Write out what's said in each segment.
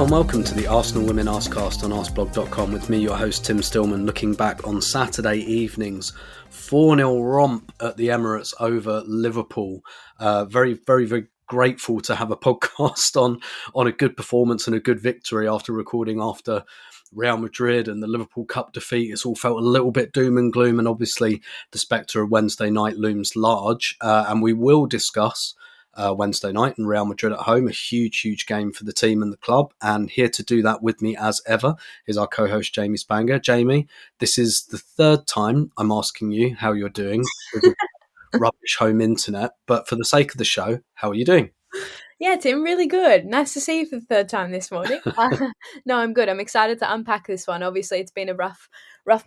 and welcome to the Arsenal Women Arsecast on Arseblog.com with me, your host Tim Stillman, looking back on Saturday evening's 4-0 romp at the Emirates over Liverpool. Very grateful to have a podcast on a good performance and a good victory after recording after Real Madrid and the Liverpool Cup defeat. It's all felt a little bit doom and gloom, and obviously the spectre of Wednesday night looms large, and we will discuss Wednesday night and Real Madrid at home, a huge game for the team and the club. And here to do that with me as ever is our co-host Jamie Spanger. Jamie, this is the third time I'm asking you how you're doing with rubbish home internet, but for the sake of the show, how are you doing? Yeah, Tim, really good. Nice to see you for the third time this morning. No, I'm good. I'm excited to unpack this one. Obviously, it's been a rough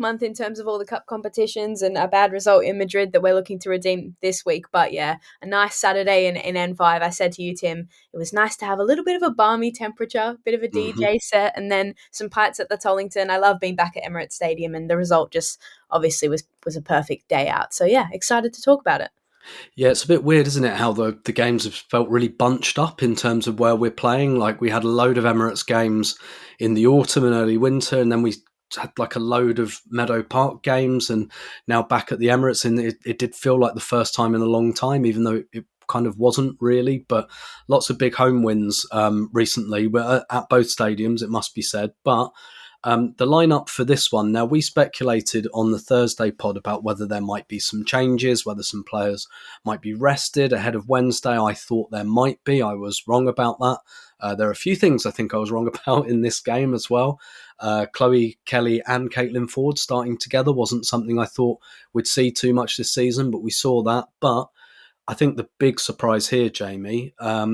month in terms of all the cup competitions and a bad result in Madrid that we're looking to redeem this week. But yeah, a nice Saturday in N5. I said to you, Tim, it was nice to have a little bit of a balmy temperature, bit of a DJ set, and then some pints at the Tollington. I love being back at Emirates Stadium, and the result just obviously was a perfect day out. So yeah, excited to talk about it. Yeah, it's a bit weird, isn't it, how the games have felt really bunched up in terms of where we're playing. Like, we had a load of Emirates games in the autumn and early winter, and then we had like a load of Meadow Park games, and now back at the Emirates, and it did feel like the first time in a long time, even though it kind of wasn't really. But lots of big home wins recently. We're at both stadiums, it must be said. But the lineup for this one, now we speculated on the Thursday pod about whether there might be some changes, whether some players might be rested ahead of Wednesday. I thought there might be. I was wrong about that. There are a few things I think I was wrong about in this game as well. Chloe Kelly and Caitlin Foord starting together wasn't something I thought we'd see too much this season, but we saw that. But I think the big surprise here, Jamie, I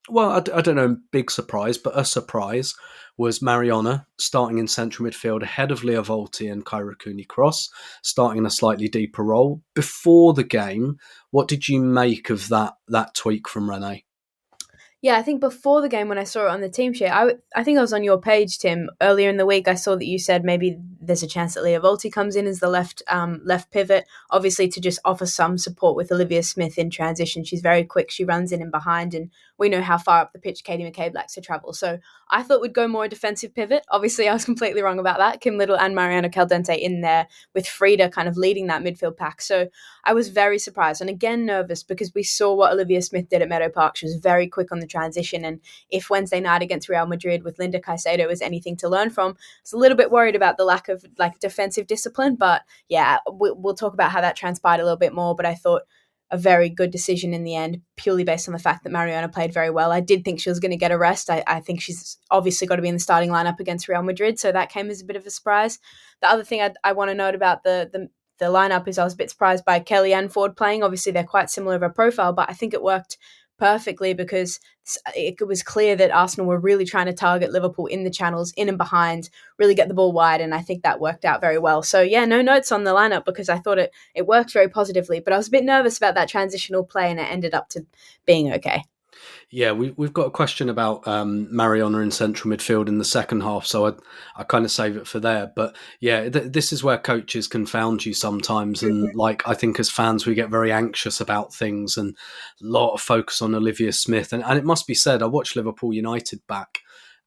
don't know, big surprise, but a surprise was Mariona starting in central midfield ahead of Leah Volti and Kyra Cooney-Cross, starting in a slightly deeper role. Before the game, what did you make of that tweak from Renee? Yeah, I think before the game when I saw it on the team sheet, I think I was on your page, Tim, earlier in the week. I saw that you said maybe there's a chance that Leah Volti comes in as the left pivot, obviously to just offer some support with Olivia Smith in transition. She's very quick. She runs in and behind, and we know how far up the pitch Katie McCabe likes to travel. So I thought we'd go more a defensive pivot. Obviously, I was completely wrong about that. Kim Little and Mariona Caldente in there with Frida kind of leading that midfield pack. So I was very surprised and again nervous because we saw what Olivia Smith did at Meadow Park. She was very quick on the transition, and if Wednesday night against Real Madrid with Linda Caicedo was anything to learn from, I was a little bit worried about the lack of like defensive discipline. But yeah, we'll talk about how that transpired a little bit more. But I thought a very good decision in the end, purely based on the fact that Mariona played very well. I did think she was going to get a rest. I think she's obviously got to be in the starting lineup against Real Madrid, so that came as a bit of a surprise. The other thing I want to note about the lineup is I was a bit surprised by Kelly and Foord playing. Obviously, they're quite similar of a profile, but I think it worked perfectly because it was clear that Arsenal were really trying to target Liverpool in the channels, in and behind, really get the ball wide, and I think that worked out very well. So yeah, no notes on the lineup because I thought it worked very positively, but I was a bit nervous about that transitional play, and it ended up to being okay. Yeah, we've got a question about Mariona in central midfield in the second half, so I kind of save it for there. But yeah, this is where coaches confound you sometimes, and like I think as fans we get very anxious about things, and a lot of focus on Olivia Smith. And it must be said, I watched Liverpool United back,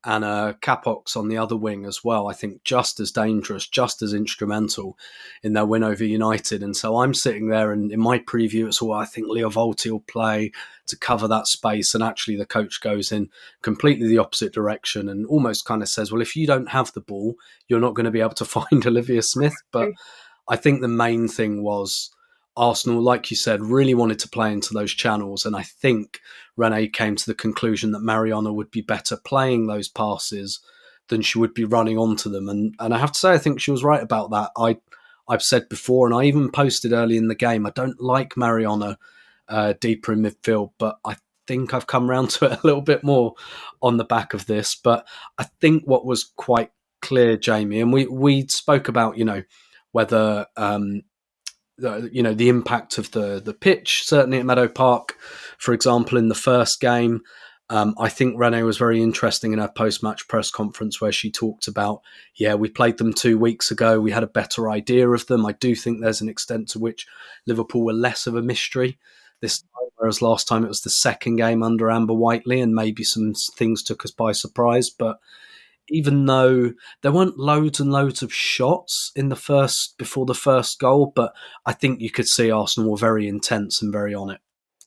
and Capox on the other wing as well. I think just as dangerous, just as instrumental in their win over United. And so I'm sitting there, and in my preview, it's all I think Leah Volti will play to cover that space. And actually the coach goes in completely the opposite direction and almost kind of says, well, if you don't have the ball, you're not going to be able to find Olivia Smith. But I think the main thing was Arsenal, like you said, really wanted to play into those channels. And I think Renee came to the conclusion that Mariona would be better playing those passes than she would be running onto them. And I have to say, I think she was right about that. I've said before, and I even posted early in the game, I don't like Mariona deeper in midfield, but I think I've come around to it a little bit more on the back of this. But I think what was quite clear, Jamie, and we spoke about, whether the impact of the pitch, certainly at Meadow Park, for example, in the first game. I think Renee was very interesting in her post-match press conference where she talked about, we played them 2 weeks ago. We had a better idea of them. I do think there's an extent to which Liverpool were less of a mystery this time, whereas last time it was the second game under Amber Whiteley, and maybe some things took us by surprise. But even though there weren't loads and loads of shots before the first goal, but I think you could see Arsenal were very intense and very on it.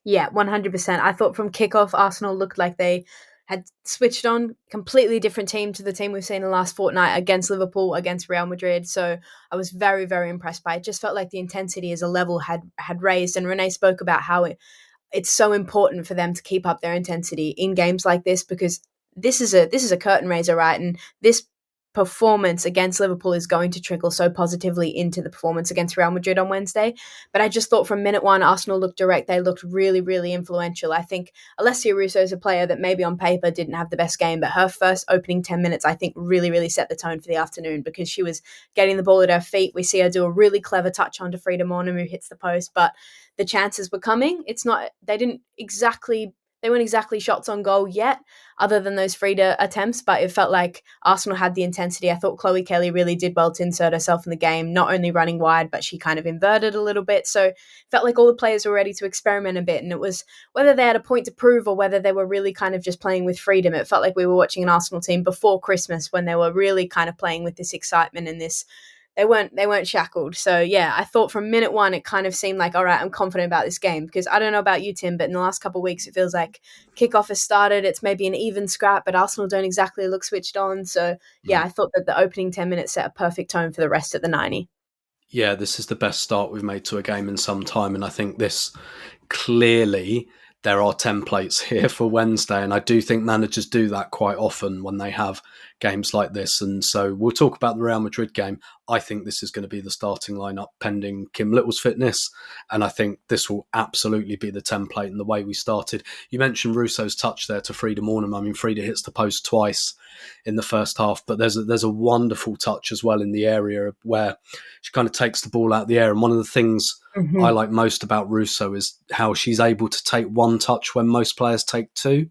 Yeah, 100%. I thought from kickoff, Arsenal looked like they had switched on, completely different team to the team we've seen in the last fortnight against Liverpool, against Real Madrid. So I was very, very impressed by it. Just felt like the intensity as a level had raised. And Renee spoke about how it's so important for them to keep up their intensity in games like this, because this is a curtain raiser, right? And this performance against Liverpool is going to trickle so positively into the performance against Real Madrid on Wednesday. But I just thought from minute one, Arsenal looked direct. They looked really, really influential. I think Alessia Russo is a player that maybe on paper didn't have the best game, but her first opening 10 minutes, I think, really, really set the tone for the afternoon, because she was getting the ball at her feet. We see her do a really clever touch onto Frida Mornham, who hits the post, but the chances were coming. They weren't exactly shots on goal yet, other than those Frida attempts, but it felt like Arsenal had the intensity. I thought Chloe Kelly really did well to insert herself in the game, not only running wide, but she kind of inverted a little bit. So it felt like all the players were ready to experiment a bit, and it was whether they had a point to prove or whether they were really kind of just playing with freedom. It felt like we were watching an Arsenal team before Christmas, when they were really kind of playing with this excitement and this. They weren't shackled. So yeah, I thought from minute one, it kind of seemed like, all right, I'm confident about this game, because I don't know about you, Tim, but in the last couple of weeks, it feels like kickoff has started. It's maybe an even scrap, but Arsenal don't exactly look switched on. So yeah, I thought that the opening 10 minutes set a perfect tone for the rest of the 90. Yeah, this is the best start we've made to a game in some time. And I think this clearly, there are templates here for Wednesday. And I do think managers do that quite often when they have games like this. And so we'll talk about the Real Madrid game. I think this is going to be the starting lineup pending Kim Little's fitness. And I think this will absolutely be the template and the way we started. You mentioned Russo's touch there to Frida Mornham. I mean, Frida hits the post twice in the first half, but there's a wonderful touch as well in the area where she kind of takes the ball out of the air. And one of the things I like most about Russo is how she's able to take one touch when most players take two.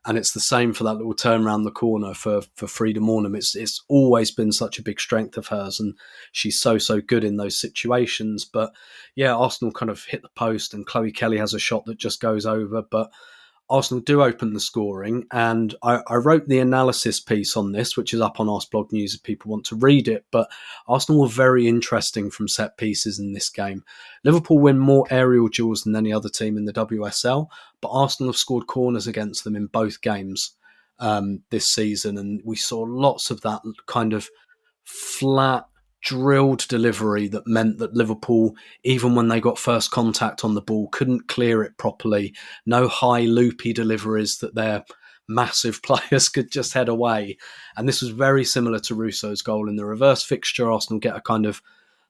And it's the same for that little turn around the corner for Frida Mornham. It's always been such a big strength of hers, and she's so good in those situations. But yeah, Arsenal kind of hit the post, and Chloe Kelly has a shot that just goes over. But Arsenal do open the scoring, and I wrote the analysis piece on this, which is up on Arseblog News if people want to read it. But Arsenal were very interesting from set pieces in this game. Liverpool win more aerial duels than any other team in the WSL, but Arsenal have scored corners against them in both games this season, and we saw lots of that kind of flat, drilled delivery that meant that Liverpool, even when they got first contact on the ball, couldn't clear it properly. No high loopy deliveries that their massive players could just head away. And this was very similar to Russo's goal in the reverse fixture. Arsenal get a kind of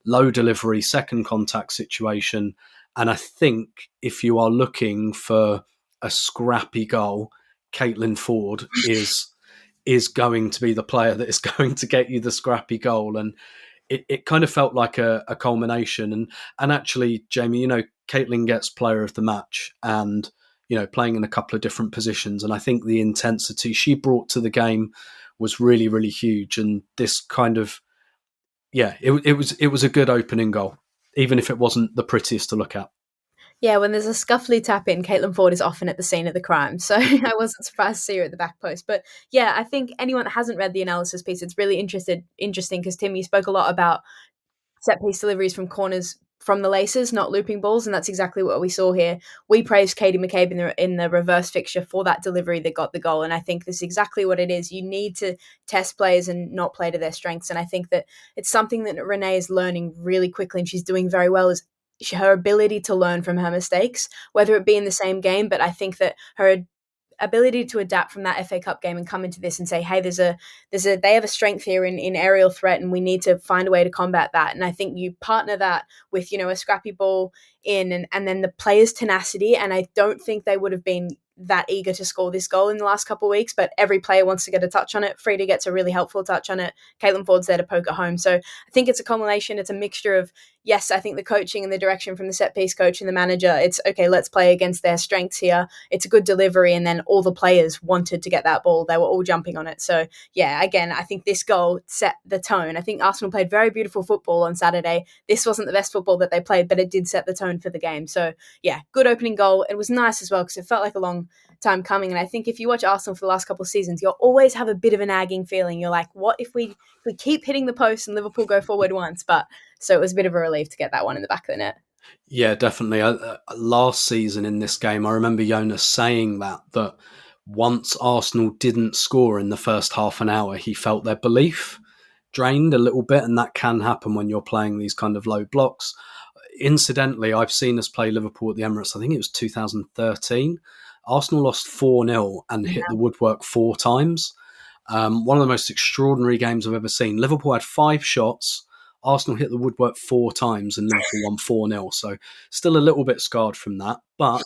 low delivery, second contact situation. And I think if you are looking for a scrappy goal, Caitlin Foord is going to be the player that is going to get you the scrappy goal. And it kind of felt like a culmination. And actually, Jamie, Caitlin gets player of the match and, playing in a couple of different positions. And I think the intensity she brought to the game was really, really huge. And this kind of, it was a good opening goal, even if it wasn't the prettiest to look at. Yeah, when there's a scuffly tap in, Caitlin Foord is often at the scene of the crime. So I wasn't surprised to see her at the back post. But yeah, I think anyone that hasn't read the analysis piece, it's really interesting because, Tim, you spoke a lot about set piece deliveries from corners from the laces, not looping balls, and that's exactly what we saw here. We praised Katie McCabe in the reverse fixture for that delivery that got the goal, and I think this is exactly what it is. You need to test players and not play to their strengths, and I think that it's something that Renee is learning really quickly, and she's doing very well, is her ability to learn from her mistakes, whether it be in the same game, but I think that her ability to adapt from that FA Cup game and come into this and say, hey, they have a strength here in aerial threat, and we need to find a way to combat that. And I think you partner that with, a scrappy ball in and then the players' tenacity. And I don't think they would have been that eager to score this goal in the last couple of weeks, but every player wants to get a touch on it. Frida gets a really helpful touch on it. Caitlin Foord's there to poke it home. So I think it's a culmination. It's a mixture of, yes, I think the coaching and the direction from the set piece coach and the manager, it's okay, let's play against their strengths here. It's a good delivery. And then all the players wanted to get that ball. They were all jumping on it. So yeah, again, I think this goal set the tone. I think Arsenal played very beautiful football on Saturday. This wasn't the best football that they played, but it did set the tone for the game. So yeah, good opening goal. It was nice as well because it felt like a long time coming. And I think if you watch Arsenal for the last couple of seasons, you'll always have a bit of a nagging feeling. You're like, what if we keep hitting the post and Liverpool go forward once? But so it was a bit of a relief to get that one in the back of the net. Yeah, definitely. Last season in this game, I remember Jonas saying that once Arsenal didn't score in the first half an hour, he felt their belief drained a little bit, and that can happen when you're playing these kind of low blocks. Incidentally, I've seen us play Liverpool at the Emirates. I think it was 2013. Arsenal lost 4-0 and hit the woodwork 4 times. One of the most extraordinary games I've ever seen. Liverpool had 5 shots. Arsenal hit the woodwork 4 times and Liverpool won 4-0. So still a little bit scarred from that. But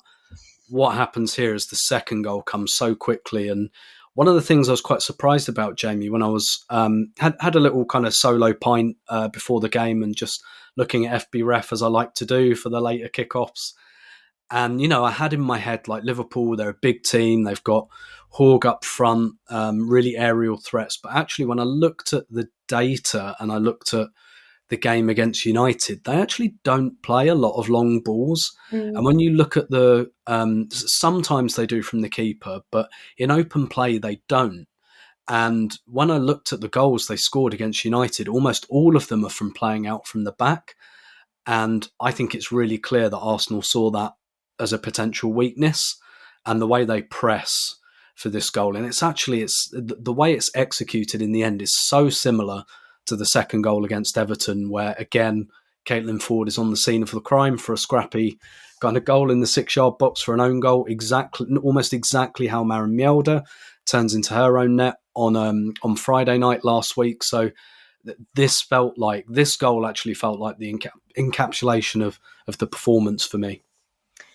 what happens here is the second goal comes so quickly. And one of the things I was quite surprised about, Jamie, when I was had a little kind of solo pint before the game and just looking at FB Ref as I like to do for the later kickoffs. And, I had in my head, like, Liverpool, they're a big team. They've got Hogg up front, really aerial threats. But actually, when I looked at the data and I looked at the game against United, they actually don't play a lot of long balls. And when you look at sometimes they do from the keeper, but in open play, they don't. And when I looked at the goals they scored against United, almost all of them are from playing out from the back. And I think it's really clear that Arsenal saw that as a potential weakness, and the way they press for this goal. And it's the way it's executed in the end is so similar to the second goal against Everton, where again, Caitlin Foord is on the scene of the crime for a scrappy kind of goal in the 6-yard box for an own goal. Almost exactly how Mariona turns into her own net on Friday night last week. So this goal actually felt like the encapsulation of the performance for me.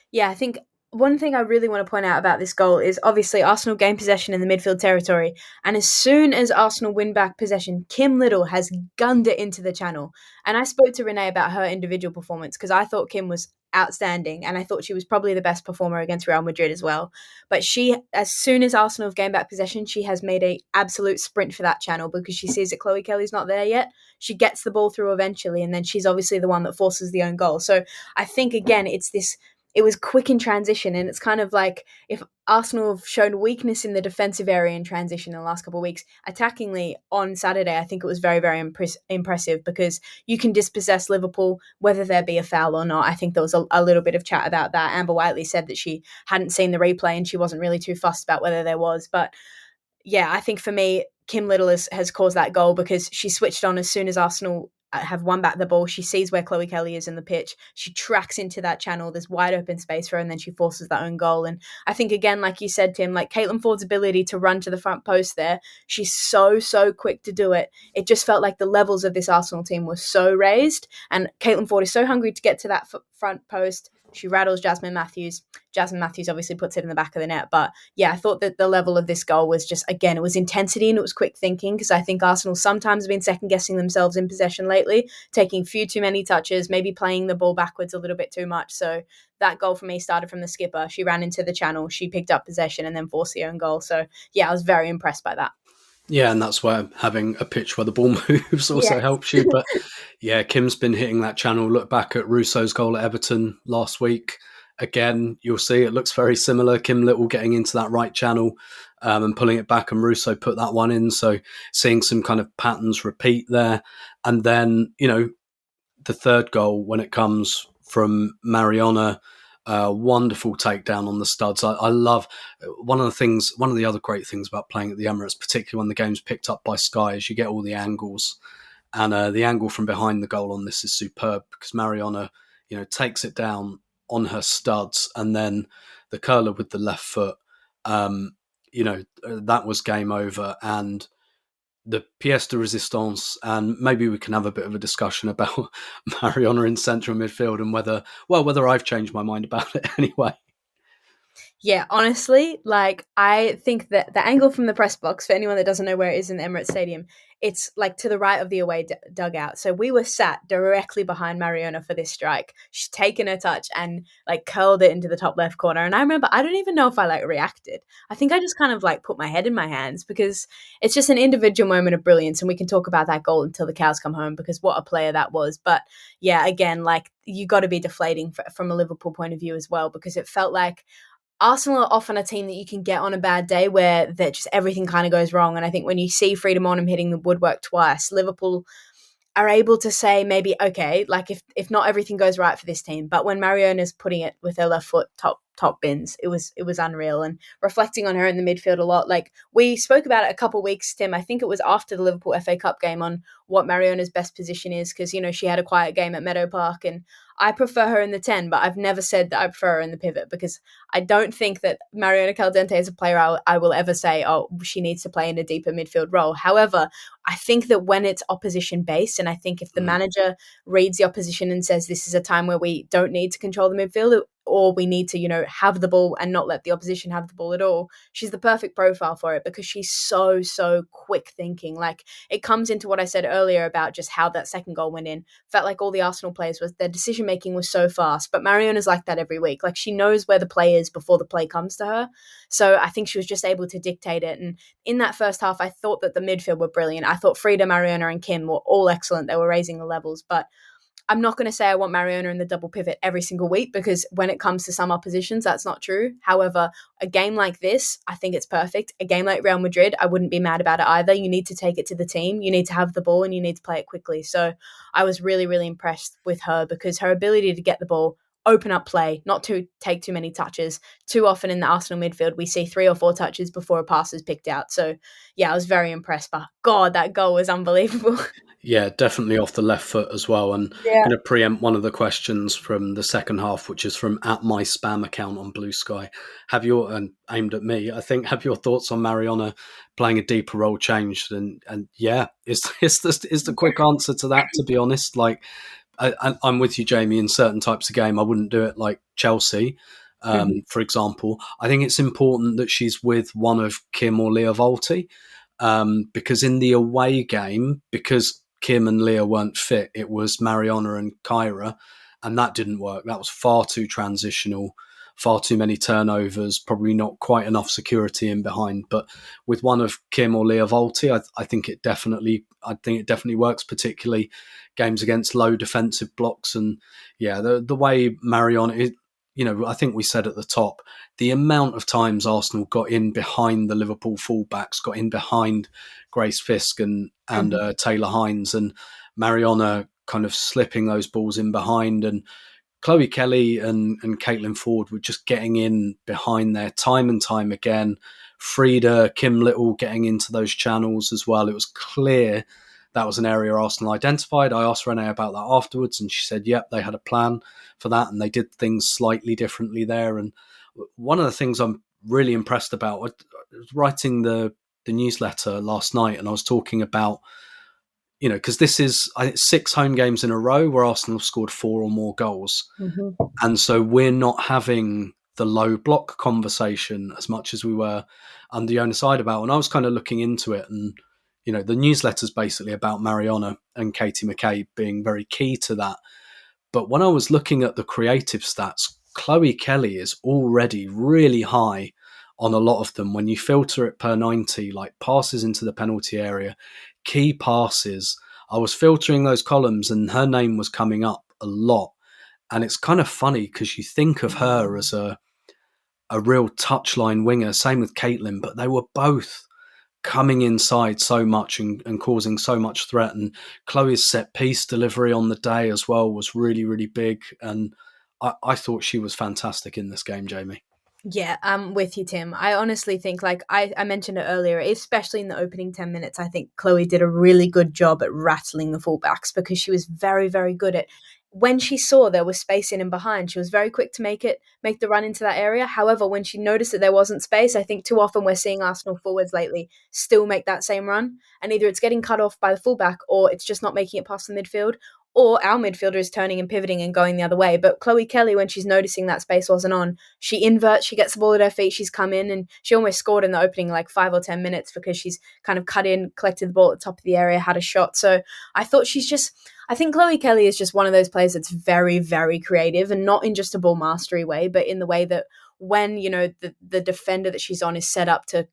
Yeah, I think one thing I really want to point out about this goal is obviously Arsenal gain possession in the midfield territory, and as soon as Arsenal win back possession, Kim Little has gunned it into the channel. And I spoke to Renee about her individual performance because I thought Kim was outstanding, and I thought she was probably the best performer against Real Madrid as well. But as soon as Arsenal have gained back possession, she has made an absolute sprint for that channel because she sees that Chloe Kelly's not there yet. She gets the ball through eventually, and then she's obviously the one that forces the own goal. So I think, again, it was quick in transition, and it's kind of like if Arsenal have shown weakness in the defensive area in transition in the last couple of weeks, attackingly on Saturday, I think it was very, very impressive because you can dispossess Liverpool, whether there be a foul or not. I think there was a little bit of chat about that. Amber Whiteley said that she hadn't seen the replay and she wasn't really too fussed about whether there was. But yeah, I think for me, Kim Little has caused that goal because she switched on as soon as Arsenal have won back the ball. She sees where Chloe Kelly is in the pitch. She tracks into that channel. There's wide open space for her, and then she forces that own goal. And I think, again, like you said, Tim, like Caitlin Foord's ability to run to the front post there, she's so quick to do it. It just felt like the levels of this Arsenal team were so raised, and Caitlin Foord is so hungry to get to that front post. She rattles Jasmine Matthews. Jasmine Matthews obviously puts it in the back of the net. But yeah, I thought that the level of this goal was just, again, it was intensity and it was quick thinking, because I think Arsenal sometimes have been second guessing themselves in possession lately, taking a few too many touches, maybe playing the ball backwards a little bit too much. So that goal for me started from the skipper. She ran into the channel, she picked up possession and then forced the own goal. So yeah, I was very impressed by that. Yeah, and that's where having a pitch where the ball moves also helps you. But yeah, Kim's been hitting that channel. Look back at Russo's goal at Everton last week. Again, you'll see it looks very similar. Kim Little getting into that right channel and pulling it back, and Russo put that one in. So seeing some kind of patterns repeat there. And then, the third goal, when it comes from Mariona, wonderful takedown on the studs. I love one of the other great things about playing at the Emirates, particularly when the game's picked up by Sky, is you get all the angles, and the angle from behind the goal on this is superb because Mariona, takes it down on her studs, and then the curler with the left foot, that was game over. And the pièce de résistance, and maybe we can have a bit of a discussion about Mariona in central midfield and whether I've changed my mind about it anyway. Yeah, honestly, like I think that the angle from the press box, for anyone that doesn't know where it is in the Emirates Stadium, it's like to the right of the away dugout. So we were sat directly behind Mariona for this strike. She's taken her touch and like curled it into the top left corner. And I remember, I don't even know if I like reacted. I think I just kind of like put my head in my hands because it's just an individual moment of brilliance. And we can talk about that goal until the cows come home because what a player that was. But yeah, again, like you got to be deflating from a Liverpool point of view as well because it felt like Arsenal are often a team that you can get on a bad day where that just everything kind of goes wrong. And I think when you see Freedom on hitting the woodwork twice, Liverpool are able to say maybe, okay, like if not everything goes right for this team, but when Mariona's putting it with her left foot top bins, it was unreal. And reflecting on her in the midfield a lot, like we spoke about it a couple of weeks, Tim. I think it was after the Liverpool FA Cup game on what Mariona's best position is because she had a quiet game at Meadow Park, and I prefer her in the 10, but I've never said that I prefer her in the pivot because I don't think that Mariona Caldente is a player I will ever say, oh, she needs to play in a deeper midfield role. However, I think that when it's opposition based, and I think if the manager reads the opposition and says this is a time where we don't need to control the midfield or we need to, have the ball and not let the opposition have the ball at all, she's the perfect profile for it because she's so quick thinking. Like it comes into what I said earlier about just how that second goal went in. Felt like all the Arsenal players their decision making was so fast, but Mariona's like that every week. Like she knows where the play is before the play comes to her. So I think she was just able to dictate it. And in that first half, I thought that the midfield were brilliant. I thought Frida, Mariona and Kim were all excellent. They were raising the levels, but I'm not going to say I want Mariona in the double pivot every single week because when it comes to some oppositions, that's not true. However, a game like this, I think it's perfect. A game like Real Madrid, I wouldn't be mad about it either. You need to take it to the team. You need to have the ball and you need to play it quickly. So I was really impressed with her because her ability to get the ball, open up play, not to take too many touches. Too often in the Arsenal midfield, we see 3 or 4 touches before a pass is picked out. So yeah, I was very impressed. But God, that goal was unbelievable. Yeah, definitely off the left foot as well. And I'm Yeah. going to preempt one of the questions from the second half, which is from at my spam account on Blue Sky. And aimed at me, I think, have your thoughts on Mariona playing a deeper role changed? And yeah, is the quick answer to that, to be honest. Like, I'm with you, Jamie, in certain types of game. I wouldn't do it like Chelsea, for example. I think it's important that she's with one of Kim or Leah Volti. Because in the away game, because Kim and Leah weren't fit, it was Mariona and Kyra, and that didn't work. That was far too transitional, far too many turnovers, probably not quite enough security in behind. But with one of Kim or Leah Volti, I think it definitely works, particularly games against low defensive blocks. And yeah, the way Mariona is, I think we said at the top, the amount of times Arsenal got in behind the Liverpool fullbacks, got in behind Grace Fisk and Taylor Hines, and Mariona kind of slipping those balls in behind, and Chloe Kelly and Caitlin Foord were just getting in behind there time and time again. Frida, Kim Little getting into those channels as well. It was clear that was an area Arsenal identified. I asked Renee about that afterwards, and she said, yep, they had a plan for that, and they did things slightly differently there. And one of the things I'm really impressed about, I was writing the newsletter last night, and I was talking about, because this is 6 home games in a row where Arsenal have scored 4 or more goals. Mm-hmm. And so we're not having the low block conversation as much as we were under Jonas side about. And I was kind of looking into it, and the newsletter's basically about Mariona and Katie McCabe being very key to that. But when I was looking at the creative stats, Chloe Kelly is already really high on a lot of them. When you filter it per 90, like passes into the penalty area, key passes, I was filtering those columns and her name was coming up a lot. And it's kind of funny because you think of her as a real touchline winger, same with Caitlin, but they were both coming inside so much and causing so much threat. And Chloe's set piece delivery on the day as well was really big. And I thought she was fantastic in this game, Jamie. Yeah, I'm with you, Tim. I honestly think, like I mentioned it earlier, especially in the opening 10 minutes, I think Chloe did a really good job at rattling the fullbacks because she was very good at, when she saw there was space in and behind, she was very quick to make the run into that area. However, when she noticed that there wasn't space, I think too often we're seeing Arsenal forwards lately still make that same run. And either it's getting cut off by the fullback or it's just not making it past the midfield. or our midfielder is turning and pivoting and going the other way. But Chloe Kelly, when she's noticing that space wasn't on, she inverts, she gets the ball at her feet, she's come in, and she almost scored in the opening 5 or 10 minutes because she's kind of cut in, collected the ball at the top of the area, had a shot. So I think Chloe Kelly is just one of those players that's very, very creative, and not in just a ball mastery way, but in the way that when, the defender that she's on is set up to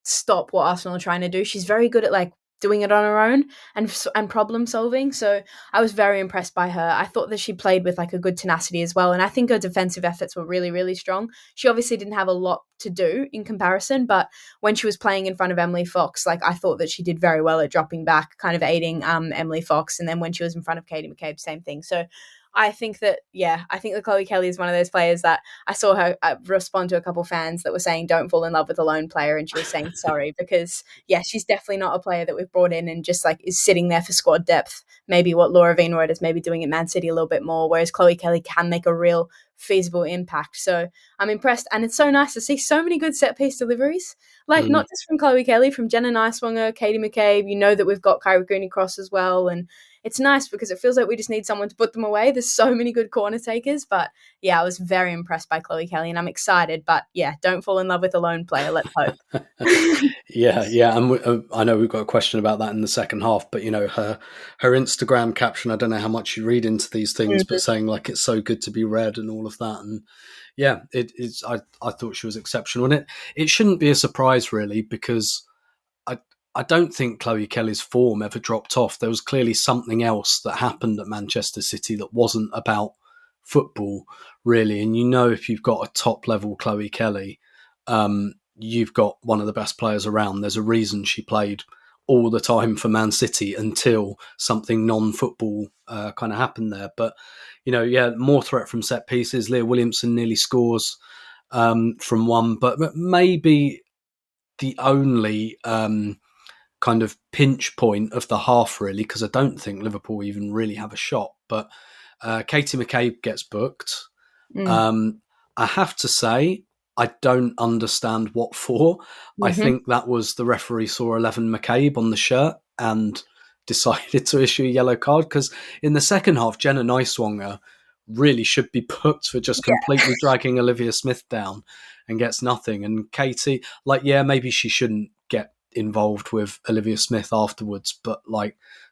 stop what Arsenal are trying to do, she's very good at doing it on her own and problem solving. So I was very impressed by her. I thought that she played with a good tenacity as well, and I think her defensive efforts were really, really strong. She obviously didn't have a lot to do in comparison, but when she was playing in front of Emily Fox, I thought that she did very well at dropping back, kind of aiding Emily Fox, and then when she was in front of Katie McCabe, same thing. So I think that Chloe Kelly is one of those players that I saw her respond to a couple fans that were saying, don't fall in love with a lone player. And she was saying, sorry, because she's definitely not a player that we've brought in and just is sitting there for squad depth. Maybe what Laura Veenroyd is maybe doing at Man City a little bit more, whereas Chloe Kelly can make a real feasible impact. So I'm impressed. And it's so nice to see so many good set piece deliveries, not just from Chloe Kelly, from Jenna Niswanger, Katie McCabe, that we've got Kyra Cooney Cross as well. And it's nice because it feels like we just need someone to put them away. There's so many good corner takers, but I was very impressed by Chloe Kelly and I'm excited, but don't fall in love with a lone player. Let's hope. And I know we've got a question about that in the second half, but her Instagram caption, I don't know how much you read into these things, but saying it's so good to be read and all of that. And it is. I thought she was exceptional, and it shouldn't be a surprise really, because I don't think Chloe Kelly's form ever dropped off. There was clearly something else that happened at Manchester City that wasn't about football, really. And if you've got a top-level Chloe Kelly, you've got one of the best players around. There's a reason she played all the time for Man City until something non-football kind of happened there. But, more threat from set pieces. Leah Williamson nearly scores from one, but maybe the only kind of pinch point of the half, really, because I don't think Liverpool even really have a shot. But Katie McCabe gets booked. I have to say, I don't understand what for. I think that was the referee saw 11 McCabe on the shirt and decided to issue a yellow card, because in the second half, Jenna Niswanger really should be booked for just completely dragging Olivia Smith down and gets nothing. And Katie, maybe she shouldn't get involved with Olivia Smith afterwards, but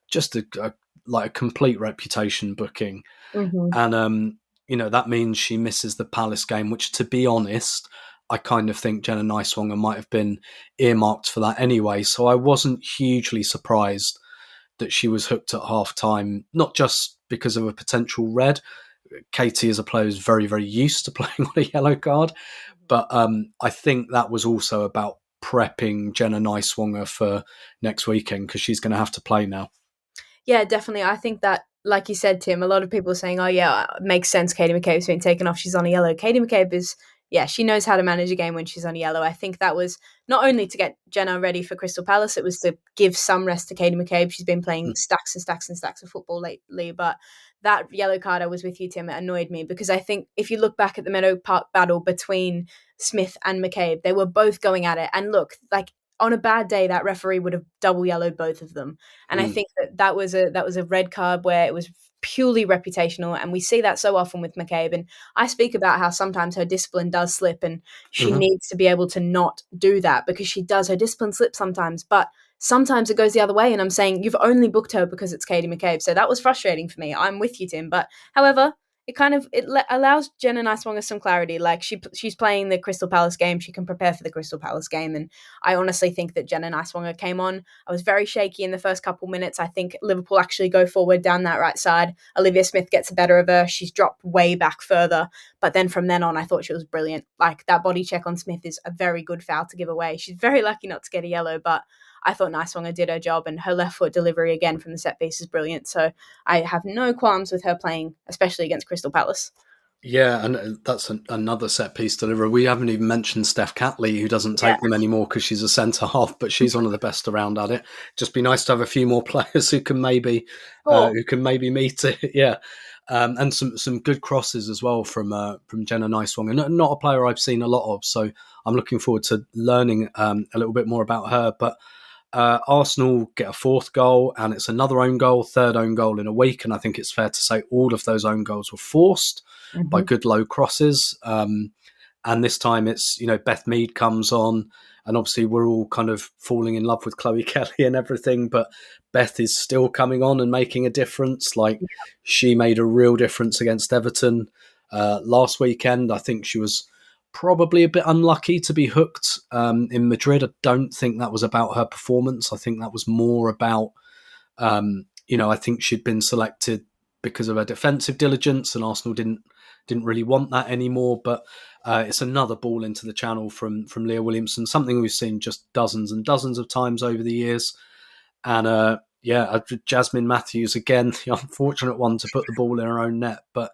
just a complete reputation booking. And that means she misses the Palace game, which, to be honest, I kind of think Jenna Niswanger might have been earmarked for that anyway. So I wasn't hugely surprised that she was hooked at half time, not just because of a potential red. Katie as a player is very, very used to playing on a yellow card, but I think that was also about prepping Jenna Niswanger for next weekend, because she's going to have to play now. Yeah, definitely. I think that, like you said, Tim, a lot of people are saying, it makes sense, Katie McCabe's been taken off, she's on a yellow. Katie McCabe is, she knows how to manage a game when she's on a yellow. I think that was not only to get Jenna ready for Crystal Palace, it was to give some rest to Katie McCabe. She's been playing stacks and stacks and stacks of football lately, but that yellow card, I was with you, Tim, it annoyed me, because I think if you look back at the Meadow Park battle between Smith and McCabe, they were both going at it. And look, on a bad day, that referee would have double yellowed both of them. And I think that was a red card where it was purely reputational, and we see that so often with McCabe. And I speak about how sometimes her discipline does slip, and she needs to be able to not do that, because she does, her discipline slip sometimes, but sometimes it goes the other way. And I'm saying you've only booked her because it's Katie McCabe. So that was frustrating for me. I'm with you, Tim. But however, it allows Jenna Niswanger some clarity. She's playing the Crystal Palace game. She can prepare for the Crystal Palace game. And I honestly think that Jenna Niswanger came on. I was very shaky in the first couple minutes. I think Liverpool actually go forward down that right side. Olivia Smith gets the better of her. She's dropped way back further. But then from then on, I thought she was brilliant. That body check on Smith is a very good foul to give away. She's very lucky not to get a yellow, but I thought Niswanger did her job, and her left foot delivery again from the set piece is brilliant. So I have no qualms with her playing, especially against Crystal Palace. Yeah, and that's another set piece deliverer. We haven't even mentioned Steph Catley, who doesn't take them anymore because she's a centre half, but she's one of the best around at it. Just be nice to have a few more players who can maybe meet it. Yeah. And some good crosses as well from Jenna Niswanger. Not a player I've seen a lot of, so I'm looking forward to learning a little bit more about her. But Arsenal get a fourth goal, and it's another own goal, third own goal in a week. And I think it's fair to say all of those own goals were forced by good low crosses. And this time it's, Beth Mead comes on, and obviously we're all kind of falling in love with Chloe Kelly and everything, but Beth is still coming on and making a difference. Like, she made a real difference against Everton last weekend. I think she was probably a bit unlucky to be hooked in Madrid. I don't think that was about her performance. I think that was more about, I think she'd been selected because of her defensive diligence, and Arsenal didn't really want that anymore. But it's another ball into the channel from Leah Williamson, something we've seen just dozens and dozens of times over the years. And Jasmine Matthews, again, the unfortunate one to put the ball in her own net. But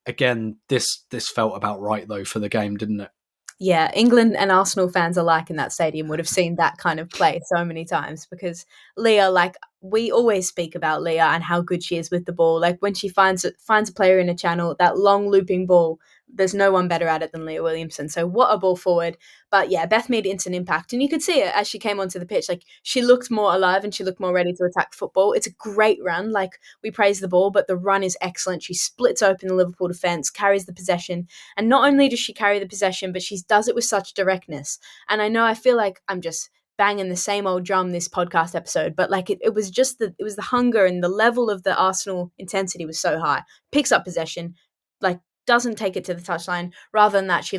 again, this felt about right, though, for the game, didn't it? Yeah, England and Arsenal fans alike in that stadium would have seen that kind of play so many times, because Leah, like, we always speak about Leah and how good she is with the ball. Like, when she finds a player in a channel, that long looping ball, there's no one better at it than Leah Williamson. So what a ball forward. But yeah, Beth made instant impact. And you could see it as she came onto the pitch. Like, she looked more alive and she looked more ready to attack football. It's a great run. Like, we praise the ball, but the run is excellent. She splits open the Liverpool defence, carries the possession. And not only does she carry the possession, but she does it with such directness. And I feel like I'm just banging the same old drum this podcast episode, but like it was just the hunger, and the level of the Arsenal intensity was so high. Picks up possession, like, doesn't take it to the touchline. Rather than that, she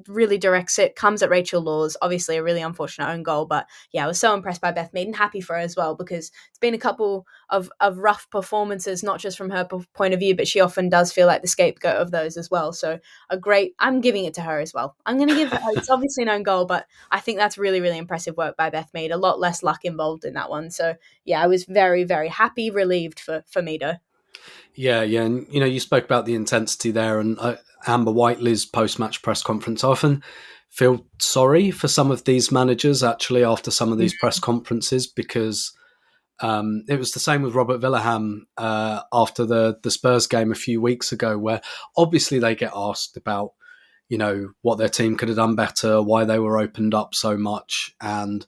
really directs it, comes at Rachel Laws. Obviously a really unfortunate own goal, but yeah, I was so impressed by Beth Mead and happy for her as well, because it's been a couple of rough performances, not just from her point of view, but she often does feel like the scapegoat of those as well. So I'm giving it to her as well. I'm going to give it's obviously an own goal, but I think that's really, really impressive work by Beth Mead. A lot less luck involved in that one. So yeah, I was very, very happy, relieved for Meadow. Yeah, and you spoke about the intensity there, and Amber Whiteley's post-match press conference. I often feel sorry for some of these managers, actually, after some of these press conferences, because it was the same with Robert Villaham after the Spurs game a few weeks ago, where obviously they get asked about, what their team could have done better, why they were opened up so much, and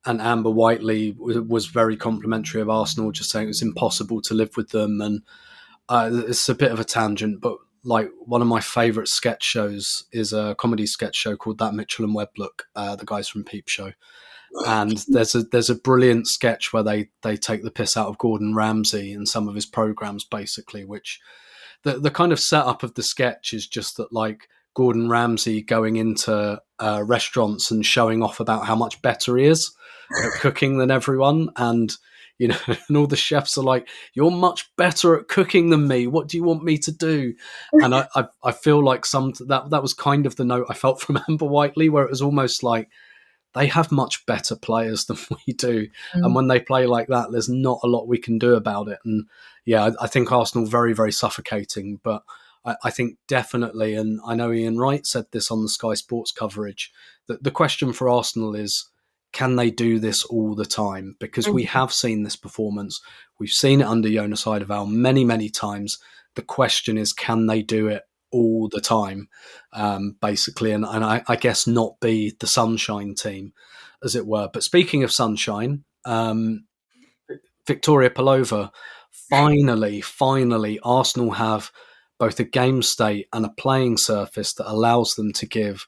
Amber Whiteley was very complimentary of Arsenal, just saying it was impossible to live with them. And it's a bit of a tangent, but like, one of my favourite sketch shows is a comedy sketch show called That Mitchell and Webb Look, the guys from Peep Show. And there's a brilliant sketch where they take the piss out of Gordon Ramsay and some of his programmes, basically, which the kind of setup of the sketch is just that, like, Gordon Ramsay going into restaurants and showing off about how much better he is at cooking than everyone. And, and all the chefs are like, "You're much better at cooking than me. What do you want me to do?" And I feel like that was kind of the note I felt from Amber Whiteley, where it was almost like, they have much better players than we do. And when they play like that, there's not a lot we can do about it. And yeah, I think Arsenal very, very suffocating. But I think definitely, and I know Ian Wright said this on the Sky Sports coverage, that the question for Arsenal is, can they do this all the time? Because we have seen this performance. We've seen it under Jonas Eidevall many, many times. The question is, can they do it all the time, basically? And I guess not be the sunshine team, as it were. But speaking of sunshine, Victoria Pelova, finally, Arsenal have both a game state and a playing surface that allows them to give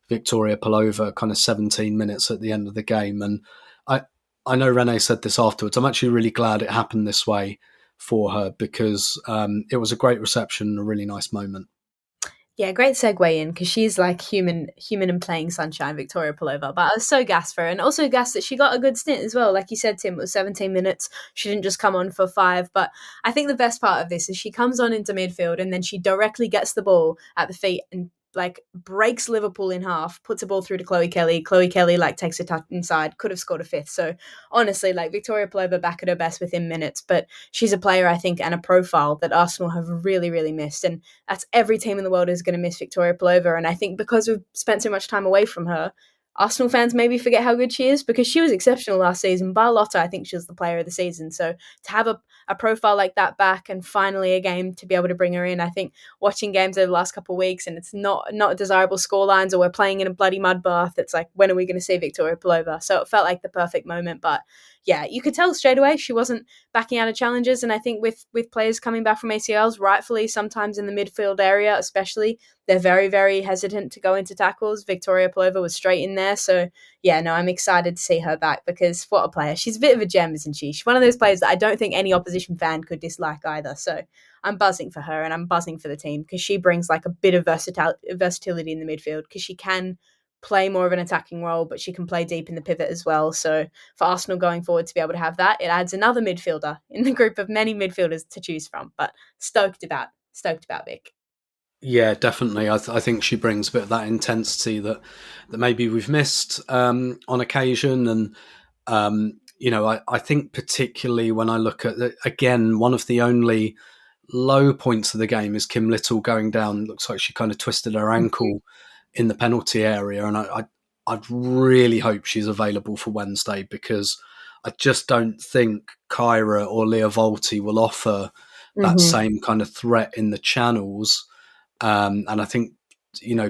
Victoria Pelova kind of 17 minutes at the end of the game. And I know Renee said this afterwards. I'm actually really glad it happened this way for her, because it was a great reception and a really nice moment. Yeah, great segue in, because she's like human and playing sunshine, Victoria Pelova. But I was so gassed for her, and also gassed that she got a good stint as well. Like you said, Tim, it was 17 minutes. She didn't just come on for 5. But I think the best part of this is she comes on into midfield, and then she directly gets the ball at the feet and like breaks Liverpool in half, puts a ball through to Chloe Kelly. Chloe Kelly like takes a touch inside, could have scored a 5th. So honestly, like, Victoria Pelova back at her best within minutes, but she's a player, I think, and a profile that Arsenal have really, really missed. And that's every team in the world is going to miss Victoria Pelova. And I think because we've spent so much time away from her, Arsenal fans maybe forget how good she is, because she was exceptional last season. Bar Lotta, I think she was the player of the season. So to have a profile like that back, and finally a game to be able to bring her in, I think watching games over the last couple of weeks, and it's not desirable scorelines, or we're playing in a bloody mud bath, it's like, when are we going to see Victoria Pelova? So it felt like the perfect moment. But yeah, you could tell straight away she wasn't backing out of challenges. And I think with players coming back from ACLs, rightfully, sometimes in the midfield area especially, they're very, very hesitant to go into tackles. Victoria Pelova was straight in there. So yeah, no, I'm excited to see her back, because what a player. She's a bit of a gem, isn't she? She's one of those players that I don't think any opposition fan could dislike either. So I'm buzzing for her, and I'm buzzing for the team, because she brings like a bit of versatility in the midfield, because she can play more of an attacking role, but she can play deep in the pivot as well. So for Arsenal going forward to be able to have that, it adds another midfielder in the group of many midfielders to choose from. But stoked about Vic. Yeah, definitely. I think she brings a bit of that intensity that maybe we've missed on occasion. And, I think particularly when I look at, again, one of the only low points of the game is Kim Little going down. Looks like she kind of twisted her ankle in the penalty area. And I'd really hope she's available for Wednesday, because I just don't think Kyra or Leah Volti will offer that same kind of threat in the channels. And I think,